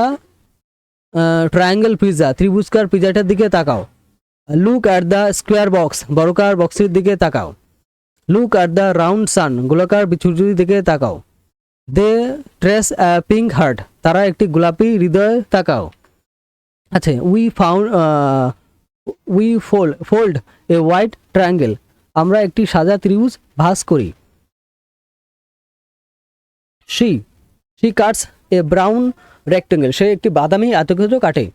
triangle pizza, ত্রিভুজকার পিৎজাটার দিকে তাকাও। Look at the square box, বর্গাকার বক্সের দিকে তাকাও। Look at the round sun, গোলাকার বিছুটির দিকে তাকাও। দে ট্রেস পিঙ্ক হার্ট, তারা একটি গোলাপি হৃদয় তাকাও। আচ্ছা, we fold a white triangle, আমরা একটি সাদা ত্রিভুজ ভাঁজ করি। She cuts a brown rectangle, সে একটি বাদামি আয়তক্ষেত্র কাটে।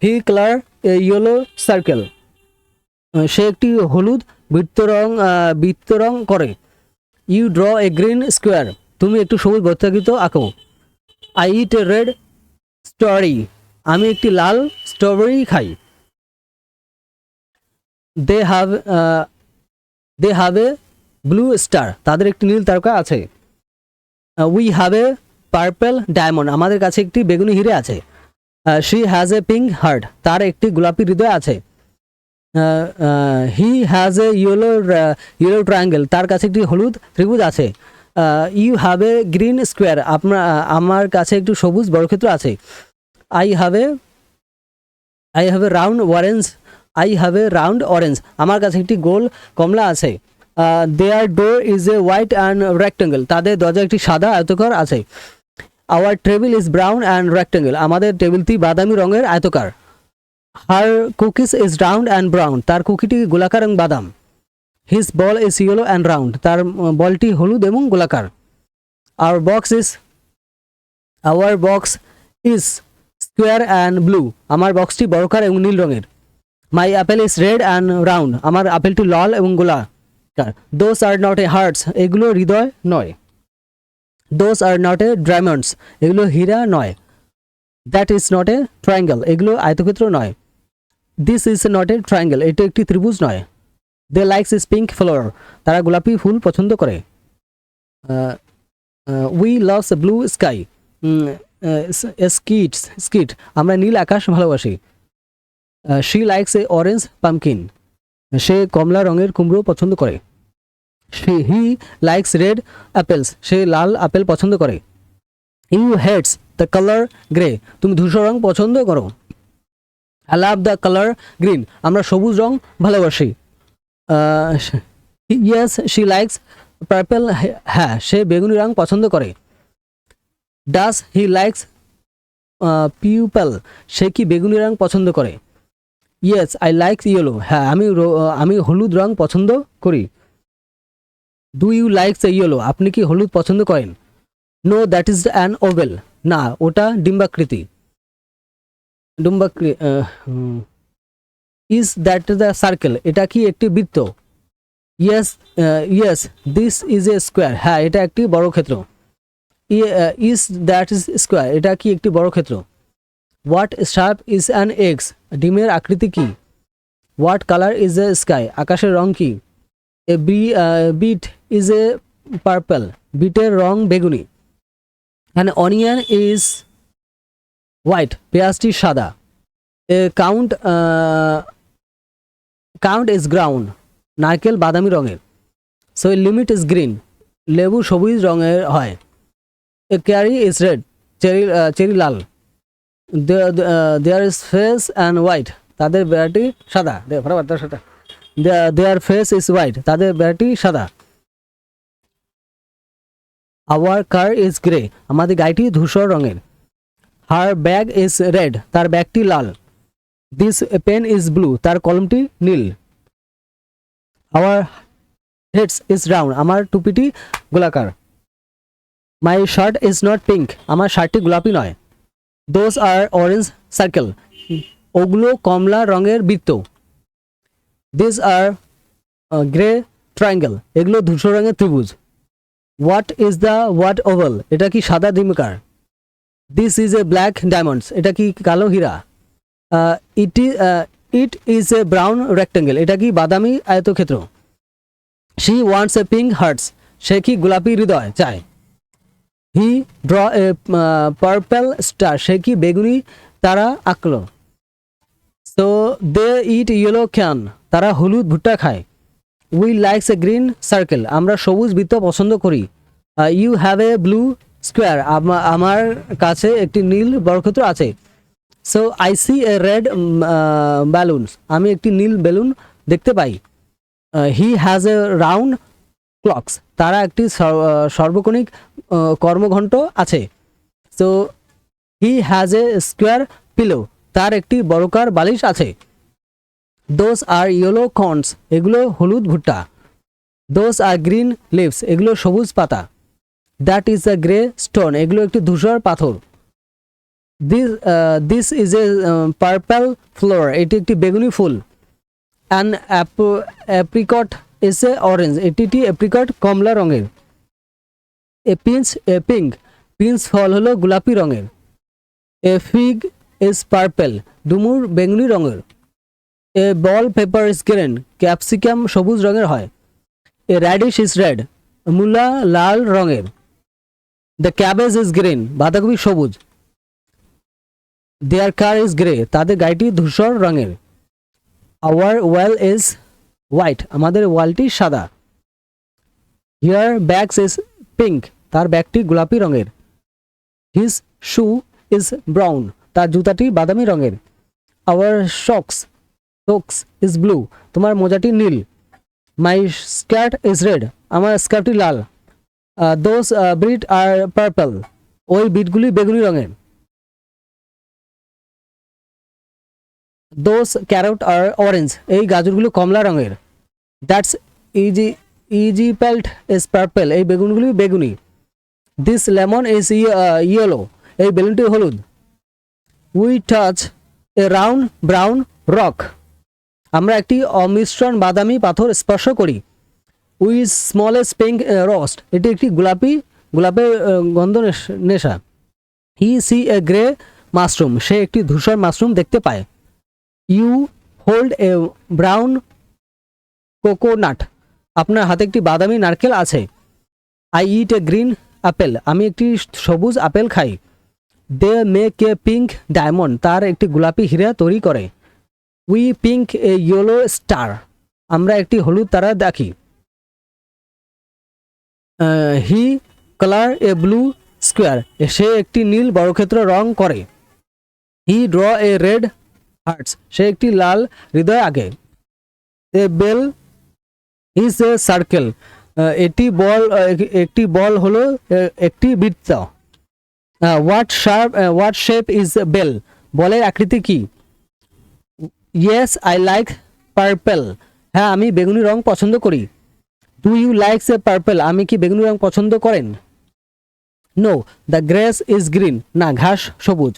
He colour a yellow circle, সে একটি হলুদ বৃত্তরং করে। You draw a green square, তুমি একটু সবুজ বৃত্তাকৃতি আঁকো। I eat a red strawberry, আমি একটি লাল স্ট্রবেরি খাই। They have a blue star, তাদের একটি নীল তারকা আছে। We have a purple diamond, আমাদের কাছে একটি বেগুনি হিরে আছে। She has a pink heart, তার একটি গোলাপি হৃদয় আছে। He has a yellow triangle, তার কাছে একটি হলুদ ত্রিভুজ আছে। You have a green square, আমার কাছে একটি সবুজ বর্গক্ষেত্র আছে। I have a round orange, আমার কাছে একটি গোল কমলা আছে। Their door is a white and rectangle, তাদের দরজা একটি সাদা আয়তকার আছে। Our table is brown and rectangle, আমাদের টেবিলটি বাদামি রঙের আয়তকার। Her cookies is round and brown, তার কুকিটি গোলাকার এবং বাদাম। His ball is yellow and round, তার বলটি হলুদ এবং গোলাকার। Our box is square and blue, আমার বক্সটি বর্গাকার এবং নীল রঙের। My apple is red and round, আমার আপেলটি লাল এবং গোলাকার। Those are not a hearts, এগুলো হৃদয় নয়। Those are not a diamonds, এগুলো হীরা নয়। That is not a triangle, এগুলো আয়তক্ষেত্র নয়। This is not a triangle, এটা একটি ত্রিভুজ নয়। They likes is pink flower, তারা গোলাপি ফুল পছন্দ করে। We loves blue sky, skit, আমরা নীল আকাশ ভালোবাসি। She likes a orange pumpkin, সে কমলা রঙের কুমড়ো পছন্দ করে। হি লাইকস রেড অ্যাপেলস, সে লাল আপেল পছন্দ করে। You hates the colour grey, তুমি ধূসর রং পছন্দ করো। I love the colour green, আমরা সবুজ রং ভালোবাসি। ইয়েস শি লাইকস পার্পল, হ্যাঁ সে বেগুনি রং পছন্দ করে। ডাস হি লাইকস পিউপল, সে কি বেগুনি রং পছন্দ করে। ইয়েস আই লাইক ইয়েলো, হ্যাঁ আমি হলুদ রং পছন্দ করি। ডু ইউ লাইকস ইয়েলো, আপনি কি হলুদ পছন্দ করেন। Know that is an oval, না ওটা ডিম্বাকৃতি। ইজ দ্যাট দ্য সার্কেল, এটা কি একটি বৃত্ত। Yes this is a square, হ্যাঁ এটা একটি বর্গক্ষেত্র। ইজ দ্যাট ইজ স্কোয়ার, এটা কি একটি বর্গক্ষেত্র। What sharp is an eggs, ডিমের আকৃতি কি। What colour is a sky, আকাশের রং কি। A beet is a purple, বিটের রং বেগুনি। অ্যান অনিয়ন ইজ হোয়াইট, পেঁয়াজটি সাদা। এ কাউন্ট ইজ গ্রাউন্ড, নারকেল বাদামি রঙের। So a limit is green, লেবু সবুজ রঙের হয়। এ ক্যারি ইজ রেড, চেরি লাল। There is fence and white, তাদের বেড়াটি সাদা। দেয়ার ফেস ইজ হোয়াইট, তাদের বেড়াটি সাদা। আওয়ার কার ইজ গ্রে, আমাদের গাড়িটি ধূসর রঙের। হার ব্যাগ ইজ রেড, তার ব্যাগটি লাল। দিস পেন ইজ ব্লু, তার কলমটি নীল। আওয়ার হেডস ইজ রাউন্ড, আমার টুপিটি গোলাকার। মাই শার্ট ইজ নট পিঙ্ক, আমার শার্টটি গোলাপি নয়। দোজ আর অরেঞ্জ সার্কেল, ওগুলো কমলা রঙের বৃত্ত। দিস আর গ্রে ট্রায়াঙ্গেল, এগুলো ধূসর রঙের ত্রিভুজ। What is the what oval, এটা কি সাদা ডিম্বাকার। This is a black diamonds, এটা কি কালো হীরা। It is a brown rectangle, এটা কি বাদামি আয়তক্ষেত্র। She wants a pink hearts, সে কি গোলাপি হৃদয় চায়। He draw a purple star, সে কি বেগুনি তারা আঁকলো। So they eat yellow corn, তারা হলুদ ভুট্টা খায়। We likes a green circle, আমরা সবুজ বৃত্ত পছন্দ করি। You have a blue square, আমার কাছে একটি নীল বর্গক্ষেত্র আছে। So I see a red balloons, আমি একটি নীল বেলুন দেখতে পাই। He has a round clocks, তারা একটি সর্বকোণিক কর্মঘণ্ট আছে। So he has a square pillow, তার একটি বর্গাকার বালিশ আছে। দোজ আর ইয়েলো কর্নস, এগুলো হলুদ ভুট্টা। দোজ আর গ্রিন লিভস, এগুলো সবুজ পাতা। That is a grey stone, এগুলো একটি ধূসর পাথর। This is a purple flower, এটি একটি বেগুনি ফুল। An apricot is a orange, এটি একটি অ্যাপ্রিকট কমলা রঙের। এ পিঙ্ক, পিঞ্চ ফল হলো গোলাপি রঙের। এ ফিগ ইজ পার্পল, ডুমুর বেগুনি রঙের। এ বল পেপার ইজ গ্রিন, ক্যাপসিকাম সবুজ রঙের হয়। এ র্যাডিশ ইজ রেড, মূলা লাল রঙের। দ্য ক্যাবেজ ইজ গ্রিন, বাঁধাকপি সবুজ। দেয়ার কার ইজ গ্রে, তাদের গাড়িটি ধূসর রঙের। আওয়ার ওয়াল ইজ হোয়াইট, আমাদের ওয়ালটি সাদা। হিয়ার ব্যাগস ইজ পিঙ্ক, তার ব্যাগটি গোলাপি রঙের। হিজ শু ইজ ব্রাউন, তার জুতাটি বাদামি রঙের। আওয়ার সক্স ইজ ব্লু, তোমার মোজাটি নীল। মাই স্কার্ট ইজ রেড, আমার স্কার্টটি লাল। দোজ বিট আর পার্পল, ওই বিটগুলি বেগুনি রঙের। দোজ ক্যারট আর অরেঞ্জ, এই গাজরগুলো কমলা রঙের। দ্যাটস ইজিপ্যাল্ট ইজ পার্পল, এই বেগুনগুলি বেগুনি। দিস লেমন ইজ ইয়েলো, এই বেলুনটি হলুদ। We touch A round brown rock, আমরা একটি অমিশ্রণ বাদামি পাথর স্পর্শ করি। উই স্মলেস্ট পিঙ্ক রস্ট, এটি একটি গোলাপের গন্ধ নেশা। He see a grey mushroom, সে একটি ধূসর মাশরুম দেখতে পায়। You hold a brown coconut, আপনার হাতে একটি বাদামি নারকেল আছে। I eat a green apple, আমি একটি সবুজ আপেল খাই। They make a pink diamond, তার একটি গোলাপি হীরা তৈরি করে। We pink a yellow star, আমরা একটি হলুদ তারা দেখি। He colour a blue square, সে একটি নীল বর্গক্ষেত্র রং করে। He draw a red hertz, সে একটি লাল হৃদয় আঁকে। এ বেল ইজ এ সার্কেল, একটি বল হলো একটি বৃত্ত। হোয়াট শেপ ইজ বেল, বলের আকৃতি কি। ইয়েস আই লাইক পার্পল, হ্যাঁ আমি বেগুনি রং পছন্দ করি। Do you like a purple, আমি কি বেগুনি রং পছন্দ করেন। No the grass is green, না ঘাস সবুজ।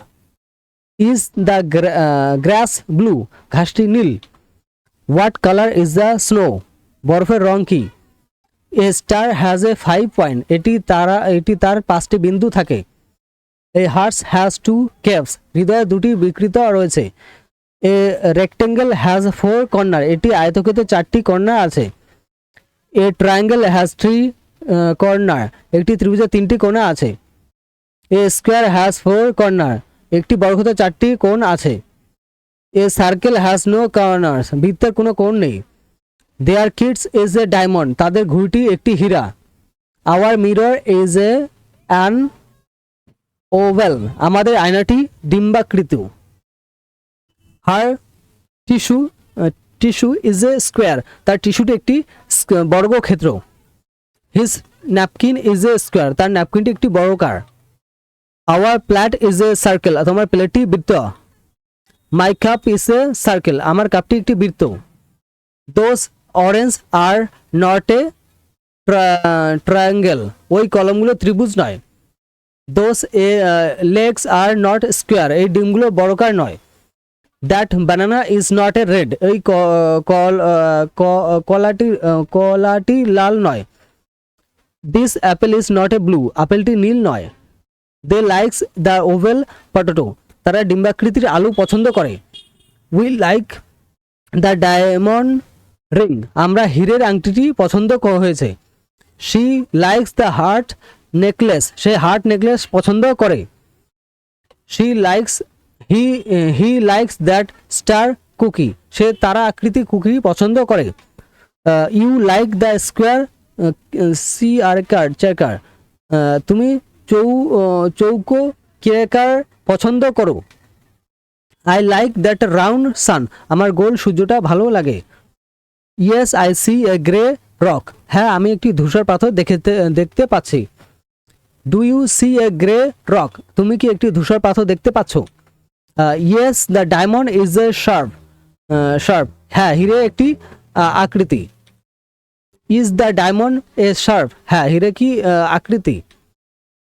ইজ দ্য গ্রাস ব্লু, ঘাসটি নীল। What colour is the snow, বরফের রং কি। A star has a 5 point, এটি তার 5টি বিন্দু থাকে। এ হার্স হ্যাজ 2 কেভস, হৃদয়ে 2টি বিকৃত রয়েছে। এ রেক্টেঙ্গেল হ্যাজ 4 কর্নার, এটি আয়তক্ষেত্রে 4টি কর্নার আছে। এ ট্রায়াঙ্গেল হ্যাজ 3 কর্নার, একটি ত্রিভুজে 3টি কোণা আছে। এ স্কোয়ার হ্যাজ 4 কর্নার, একটি বর্গক্ষেত্রে 4টি কোণ আছে। A circle has no corners, বৃত্তের কোনো কোণ নেই। Their kids is a diamond, তাদের ঘুড়িটি একটি হীরা। Our mirror is an oval, আমাদের আয়নাটি ডিম্বাকৃত। Her tissue is a square, তার টিস্যুটি একটি বর্গক্ষেত্র। His napkin is a square, তার ন্যাপকিনটি একটি বর্গাকার। Our plate is a circle, তোমার প্লেটটি বৃত্ত। My cup is a circle, আমার কাপটি একটি বৃত্ত। Those orange are not a triangle, ওই কলমগুলো ত্রিভুজ নয়। Those legs are not square, এই ডিমগুলো বর্গাকার নয়। That banana is not a red, এই কলাটি লাল নয়। This apple is not a blue, আপেলটি নীল নয়। They likes the oval potato, তারা ডিম্বাকৃতির আলু পছন্দ করে। We like the diamond ring, আমরা হীরের আংটিটি পছন্দ হয়েছে। She likes the heart necklace, সে হার্ট নেকলেস পছন্দ করে। She likes he likes that star cookie, সে তারা আকৃতি কুকি পছন্দ করে। ইউ লাইক দ্য স্কোয়ার সি আরকার চেকার, তুমি চৌকো কেকার পছন্দ করো। I like that round sun, আমার গোল সূর্যটা ভালো লাগে। Yes I see a grey rock, হ্যাঁ আমি একটি ধূসর পাথর দেখতে পাচ্ছি। Do you see a grey rock, তুমি কি একটি ধূসর পাথর দেখতে পাচ্ছ? Yes the diamond is a shape, হ্যাঁ হিরে একটি আকৃতি। Is the diamond a shape, হ্যাঁ হিরে কি আকৃতি।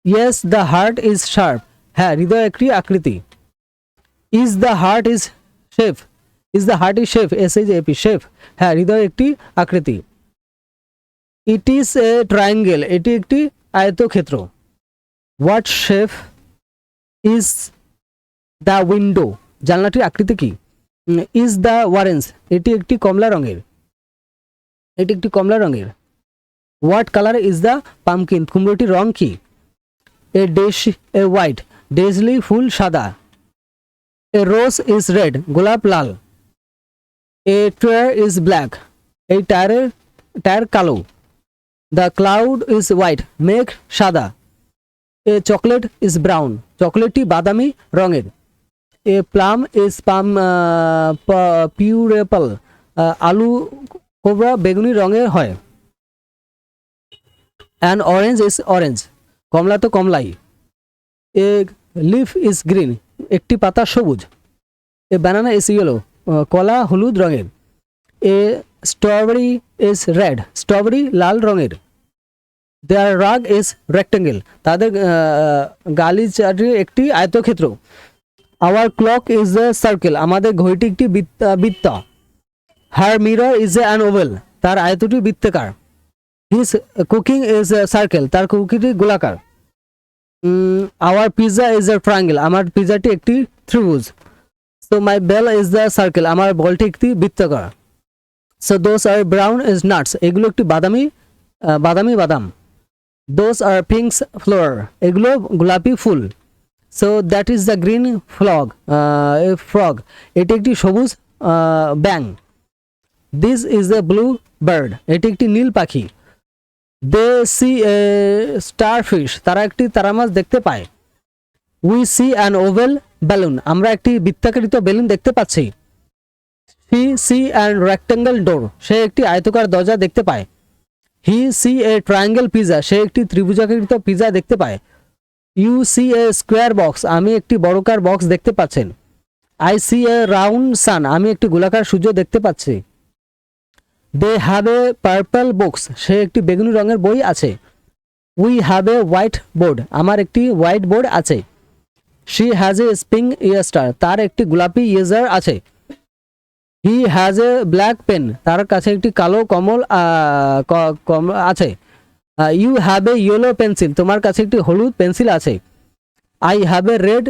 Yes the heart is sharp, হ্যাঁ হৃদয় একটি আকৃতি। Is the heart is shape, is the heart is shape, SHAP shape, হ্যাঁ হৃদয় একটি আকৃতি। ইট ইজ এ ট্রায়াঙ্গেল, এটি একটি আয়তক্ষেত্র। What shape is the window, জানলাটির আকৃতি কি? ইজ দ্য অরেঞ্জ, এটি একটি কমলা রঙের, এটি একটি কমলা রঙের। What colour is the pumpkin, কুমড়োটির রং কি? এ হোয়াইট, ডেজলি ফুল সাদা। এ রোজ ইজ রেড, গোলাপ লাল। এ টায়ার ইজ ব্ল্যাক, এই টায়ার কালো। দ্য ক্লাউড ইজ হোয়াইট, মেঘ সাদা। এ চকলেট ইজ ব্রাউন, চকলেটটি বাদামি রঙের। এ প্লাম ইজ পিউরেপল, আলু কোবরা বেগুনি রঙের হয়। অ্যান অরেঞ্জ ইজ অরেঞ্জ, কমলা তো কমলাই। এ লিফ ইজ গ্রিন, একটি পাতা সবুজ। এ ব্যানানা ইজ ইয়েলো, কলা হলুদ রঙের। A strawberry is red, strawberry লাল রঙের। দেয়ার রাগ ইজ রেক্টেঙ্গেল, তাদের গালিচাটি একটি আয়তক্ষেত্র। Our clock is a circle, আমাদের ঘড়িটি একটি বৃত্ত। Her mirror is an oval, তার আয়তটি বৃত্তাকার। His cooking is a circle, তার কুকিটি গোলাকার। Our pizza is a triangle, আমার পিজাটি একটি ত্রিভুজ। So my ball is the circle, আমার বলটি একটি বৃত্তাকার। So those are brown is nuts, এগুলো একটি বাদামি বাদাম। দোজ আর পিঙ্কস ফ্লাওয়ার, এগুলো গোলাপি ফুল। So that is the green frog, এটি একটি সবুজ ব্যাং। This is a blue bird, এটি একটি নীল পাখি। দে সি এ স্টারফিশ, তারা একটি তারা মাছ দেখতে পায়। We see an oval balloon, আমরা একটি বৃত্তাকারিত বেলুন দেখতে পাচ্ছি। He see an rectangle door, সে একটি আয়তাকার দরজা দেখতে পায়। He see a triangle pizza, সে একটি ত্রিভুজাকৃত পিজা দেখতে পায়। You see a square box, আমি একটি বর্গাকার বক্স দেখতে পাচ্ছেন। I see a round sun, আমি একটি গোলাকার সূর্য দেখতে পাচ্ছি। They have a purple books, সে একটি বেগুনি রঙের বই আছে। We have a white board, আমার একটি হোয়াইট বোর্ড আছে। শি হ্যাজ এ স্প্রিং ইয়াস্টার, তার একটি গোলাপি ইয়েজার আছে। He has a black pen, তার কাছে একটি কালো কমল আছে। You have a yellow pencil, তোমার কাছে একটি হলুদ পেন্সিল আছে। I have a red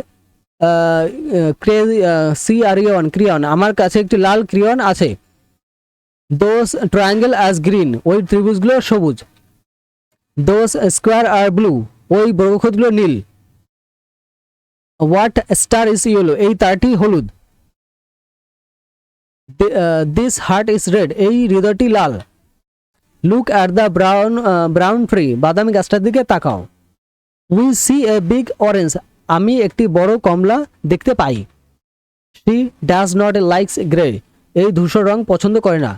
crayon, আমার কাছে একটি লাল ক্রিয়ন আছে। দোজ ট্রায়াঙ্গেল অ্যাজ গ্রিন, ওই ত্রিভুজগুলো সবুজ। দোজ স্কোয়ার আর ব্লু, ওই বর্গক্ষেত্রগুলো নীল। হোয়াট স্টার ইজ ইয়েলো, এই তারটি হলুদ। দিস হার্ট ইজ রেড, এই হৃদয়টি লাল। Look at the brown tree, বাদামি গাছটার দিকে তাকাও। We see a big orange, আমি একটি বড় কমলা দেখতে পাই। She does not likes grey, এই ধূসর রং পছন্দ করে না।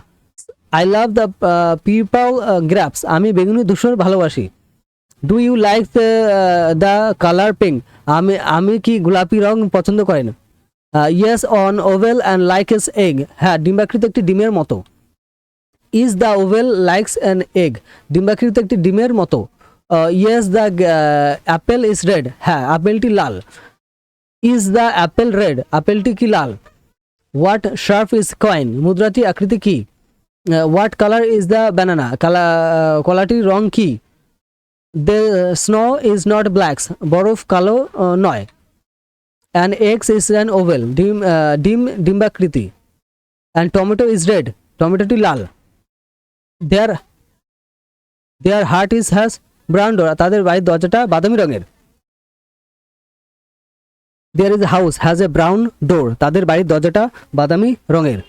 I love the purple grapes, আমি বেগুনি ধূসর ভালোবাসি। Do you like the colour pink, আমি কি গোলাপি রং পছন্দ করেন? Yes an oval and like as egg, হ্যাঁ ডিম্বাকৃত একটি ডিমের মতো। Is the oval likes an egg, ডিম্বাকৃত একটি ডিমের মতো। Yes the apple is red, হ্যাঁ আপেলটি লাল। ইজ দ্য অ্যাপেল রেড, আপেলটি কি লাল? হোয়াট শার্প ইজ কয়েন, মুদ্রাটি আকৃতি কি? What colour is the banana, কলাটির রং কি? The snow is not blacks, বরফ কালো নয়। An eggs is an oval, ডিম্বাকৃতি। অ্যান্ড টমেটো ইজ রেড, টমেটোটি লাল। Their their heart is has brown door, তাদের বাড়ির দরজাটা বাদামি রঙের। Their is house has a brown door, তাদের বাড়ির দরজাটা বাদামি রঙের।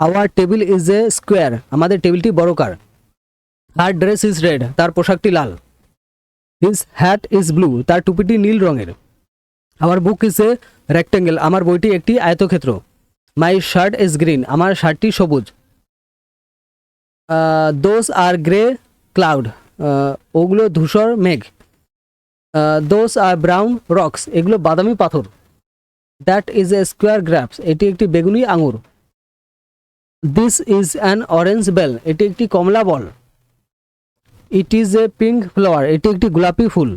Our table is a square, আমাদের টেবিলটি বর্গাকার। হার ড্রেস ইজ রেড, তার পোশাকটি লাল। হিজ হ্যাট ইজ ব্লু, তার টুপিটি নীল রঙের। আমার বুক ইজ এ রেক্টেঙ্গেল, আমার বইটি একটি আয়তক্ষেত্র। মাই শার্ট ইজ গ্রিন, আমার শার্টটি সবুজ। দোজ আর গ্রে ক্লাউড, ওগুলো ধূসর মেঘ। দোজ আর ব্রাউন রক্স, এগুলো বাদামি পাথর। That is a square grapes, এটি একটি বেগুনি আঙুর। This is an orange ball, এটি একটি কমলা ball. It is a pink flower, এটি একটি গোলাপি ফুল।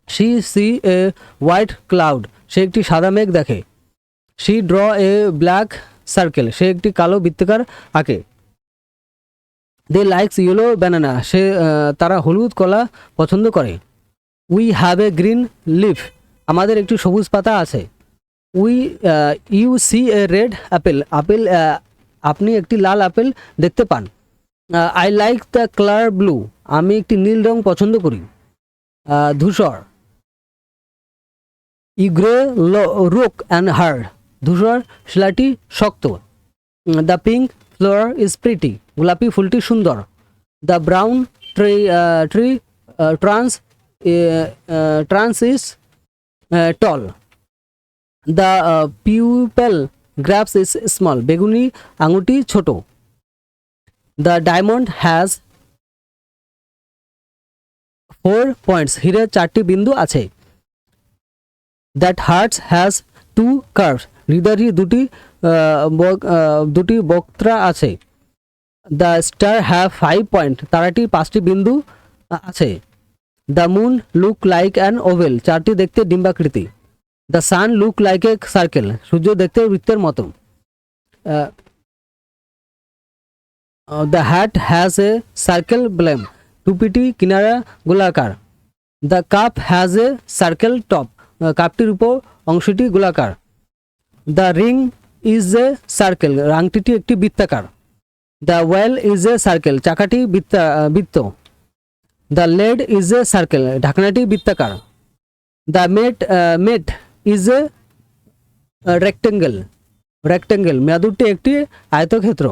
She see a white cloud, সে একটি সাদা মেঘ দেখে। She draw a black circle, সে একটি কালো বৃত্তাকার আঁকে। দে লাইকস ইয়েলো ব্যানানা, তারা হলুদ কলা পছন্দ করে। We have a green leaf, আমাদের একটি সবুজ পাতা আছে। You see a red apple, আপনি একটি লাল আপেল দেখতে পান। I like the colour blue, আমি একটি নীল রং পছন্দ করি। ধূসর, ইগ্রে রোক অ্যান্ড হার্ড, ধূসর শিলাটি শক্ত। The pink flower is pretty, গোলাপি ফুলটি সুন্দর। The brown tree trunk is tall. The purple grapes is small, বেগুনি আঙুরটি ছোট। দ্য ডায়মন্ড হ্যাজ 4 পয়েন্টস, হীরের 4টি বিন্দু আছে। দ্যাট হার্টস হ্যাজ 2 কার্ভস, হৃদয়টি দুটি বক্ত্রা আছে। দ্য স্টার হ্যাভ 5 পয়েন্ট, তারাটি 5টি বিন্দু আছে। The moon look like an oval, চারটি দেখতে ডিম্বাকৃতি। The sun look like a circle, সূর্য দেখতে বৃত্তের মতো। The hat has a circle brim, টুপিটি কিনারা গোলাকার। The cup has a circle top, কাপটির উপর অংশটি গোলাকার। The ring is a circle, আংটিটি একটি বৃত্তাকার। The well is a circle, চাকাটি বৃত্ত। The lid is a circle, ঢাকনাটি বৃত্তাকার। The mat is a rectangle, মেয়াদুরটি একটি আয়তক্ষেত্র।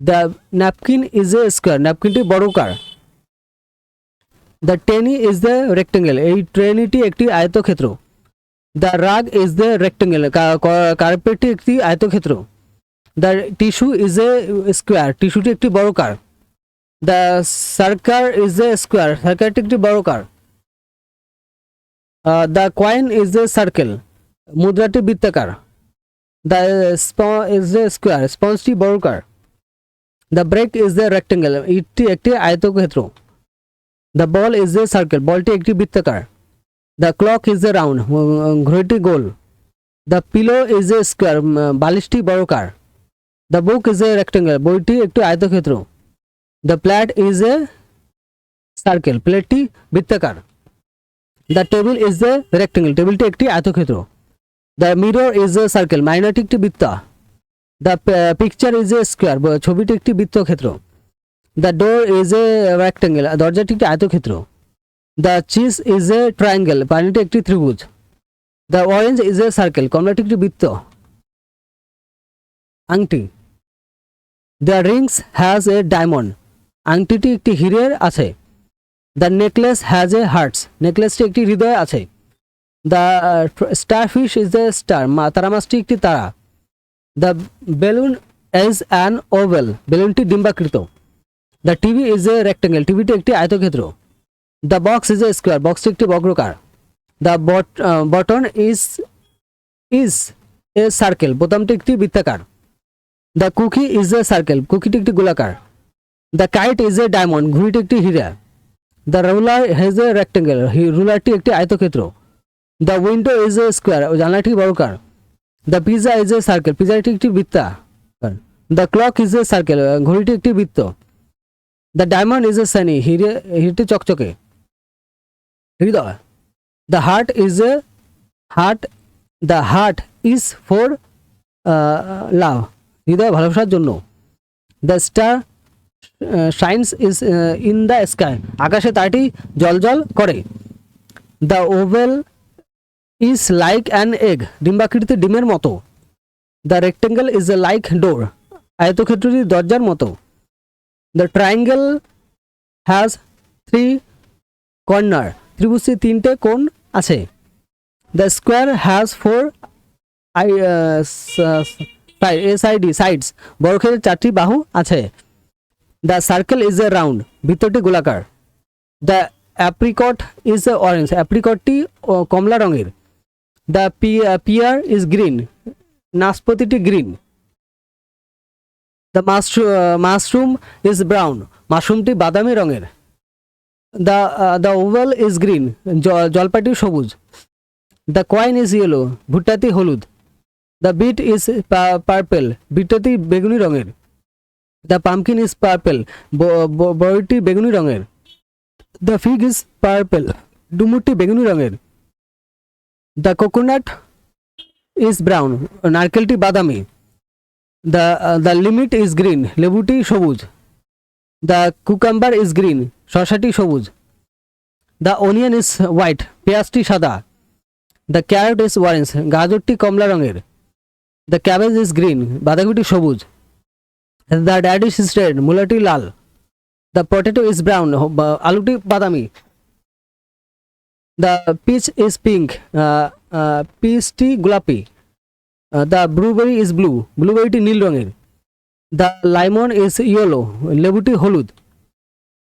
The napkin is a square, ন্যাপকিনটি বর্গাকার। দ্য টেনি ইজ দ্য রেক্টেঙ্গেল, এই ট্রেনিটি একটি আয়তক্ষেত্র। দ্য রাগ ইজ দ্য রেক্টেঙ্গেল, কার্পেটটি একটি আয়তক্ষেত্র। The tissue is a square, টিস্যুটি একটি বর্গাকার। The saucer is a square, সার্কারটি একটি বর্গাকার। The coin is a circle, মুদ্রাটি বৃত্তাকার। দ্য ইজ এ স্কোয়ার, স্পঞ্জটি বর্গাকার। The brick is a rectangle, ইটটি একটি আয়তক্ষেত্র। The ball is a circle, বলটি একটি বৃত্তাকার। The clock is a round, ঘড়িটি গোল। The pillow is a square, বালিশটি বর্গাকার। The book is a rectangle, বইটি একটি আয়তক্ষেত্র। The plate is a circle, প্লেটটি বৃত্তাকার। The table is a rectangle, টেবিলটি একটি আয়তক্ষেত্র। The mirror is a circle, মাইনাটি একটি বৃত্তা। The picture is a square, ছবিটি একটি বৃত্তক্ষেত্র। The door is a rectangle, দরজাটি একটি আয়তক্ষেত্র। The cheese is a triangle, পানিটি একটি ত্রিভুজ। The orange is a circle, কমলাটি একটি বৃত্ত। আংটি। The rings has a diamond, আংটিটি একটি হীরের আছে। The necklace has A hertz, নেকলেসটি একটি হৃদয় আছে। The starfish is a star, তারা মাছটি একটি তারা। The balloon is an oval, বেলুনটি ডিম্বাকৃত। The TV is a rectangle, টিভিটি একটি আয়তক্ষেত্র। The box is a square, বক্সটি একটি বর্গাকার। The button is a circle, বোতামটি একটি বৃত্তাকার। The cookie is a circle, কুকিটি একটি গোলাকার। The kite is a diamond, ঘুড়িটি একটি হীরা। The ruler has a rectangle, রুলারটি একটি আয়তক্ষেত্র। The window is a square, জানলাটি বর্গাকার। The pizza is a circle, পিজাটি একটি বৃত্তাকার। The clock is a circle, ঘড়িটি একটি বৃত্ত। The diamond is a shiny, হিরটি চকচকে। হৃদয়। The heart is for love, হৃদয় ভালোবাসার জন্য। The star shines is in the sky, আকাশে তারাটি জ্বলজ্বল করে। The oval is like an egg, ডিম্বাকৃতি ডিমের মতো। The rectangle is like door, আয়তক্ষেত্রটি দরজার মতো। দ্য ট্রায়াঙ্গেল হ্যাজ 3 কর্নার, ত্রিভুজটি 3টে কোণ আছে। দ্য স্কোয়ার হ্যাজ 4 সাইডস, বর্গক্ষেত্রের 4টি বাহু আছে। The circle is a round, বৃত্তটি গোলাকার। The apricot is a orange, অ্যাপ্রিকটটি কমলা রঙের। দ্য পিয়ার ইজ গ্রিন, নাশপাতিটি green. The mushroom is brown, মাশরুমটি বাদামি রঙের। দ্য ওভাল ইজ গ্রিন, জলপাইটি সবুজ। দ্য কয়েন ইজ ইয়েলো, ভুট্টাটি হলুদ। দ্য বিট ইজ পার্পেল, বিটটি বেগুনি রঙের। দ্য পামকিন ইজ পার্পেল, বড়িটি বেগুনি রঙের। দ্য ফিগ ইজ পার্পেল, ডুমুরটি বেগুনি রঙের। দ্য কোকোনাট ইজ ব্রাউন, নারকেলটি বাদামি। দ্য লিমিট ইজ গ্রিন, লেবুটি সবুজ। দ্য কুকাম্বার ইজ গ্রিন, শসাটি সবুজ। দ্য অনিয়ন ইজ হোয়াইট, পেঁয়াজটি সাদা। দ্য ক্যারট ইজ অরেঞ্জ, গাজরটি কমলা রঙের। দ্য ক্যাবেজ ইজ গ্রিন, বাঁধাকপিটি সবুজ। দ্য ড্যাডিশ ইজ রেড, মূলাটি লাল। দ্য পটেটো ইজ ব্রাউন, আলুটি বাদামি। দ্য পিচ ইজ পিঙ্ক, পিচটি গোলাপি। দ্য ব্লুবেরি ইজ ব্লু, ব্লুবেরিটি নীল রঙের। দ্য লাইমন ইজ ইয়েলো, লেবুটি হলুদ।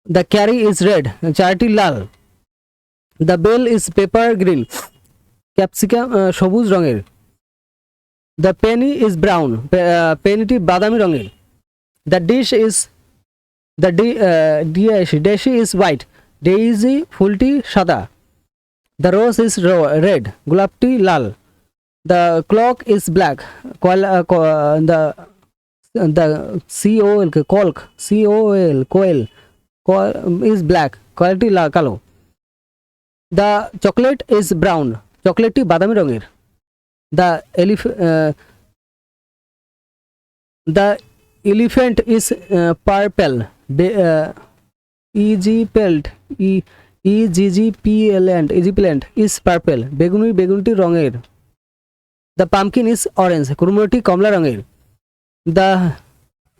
দ্য ক্যারি ইজ রেড, চারটি লাল। The bell is pepper green, capsicum সবুজ রঙের। দ্য পেনি ইজ ব্রাউন, পেনিটি বাদামি রঙের। The dish is daisy is white, daisy ফুলটি সাদা। দ্য রোজ ইজ রেড, গোলাপটি লাল। The clock is black, the koel is black, কোয়েলটি কালো। দ্য চকলেট ইজ ব্রাউন, চকলেটটি বাদামি রঙের। The elephant is purple, eggplant is purple, বেগুনটি রঙের। দ্য পামকিন ইজ অরেঞ্জ, কুমড়োটি কমলা রঙের।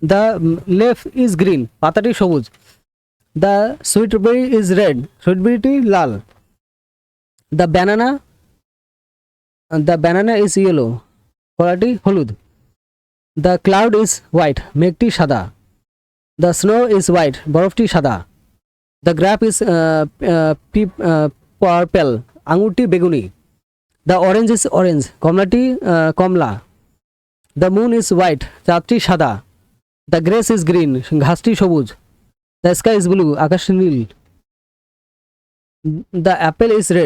দ্য লেফ ইজ গ্রিন, পাতাটি সবুজ। দ্য সুইটবেরি ইজ রেড, সুইটবেরিটি লাল। দ্য ব্যানানা ইজ ইয়েলো, কলাটি হলুদ। দ্য ক্লাউড ইজ হোয়াইট, মেঘটি সাদা। দ্য স্নো ইজ হোয়াইট, বরফটি সাদা। দ্য গ্রাপ ইজ পার্পেল, আঙুরটি বেগুনি। দ্য অরেঞ্জ ইজ অরেঞ্জ, কমলাটি কমলা। দ্য মুন ইজ হোয়াইট, চাঁদটি সাদা। দ্য গ্রেস ইজ গ্রিন, ঘাসটি সবুজ। দ্য স্কাই ইজ ব্লু, আকাশ নীল। The apple is red,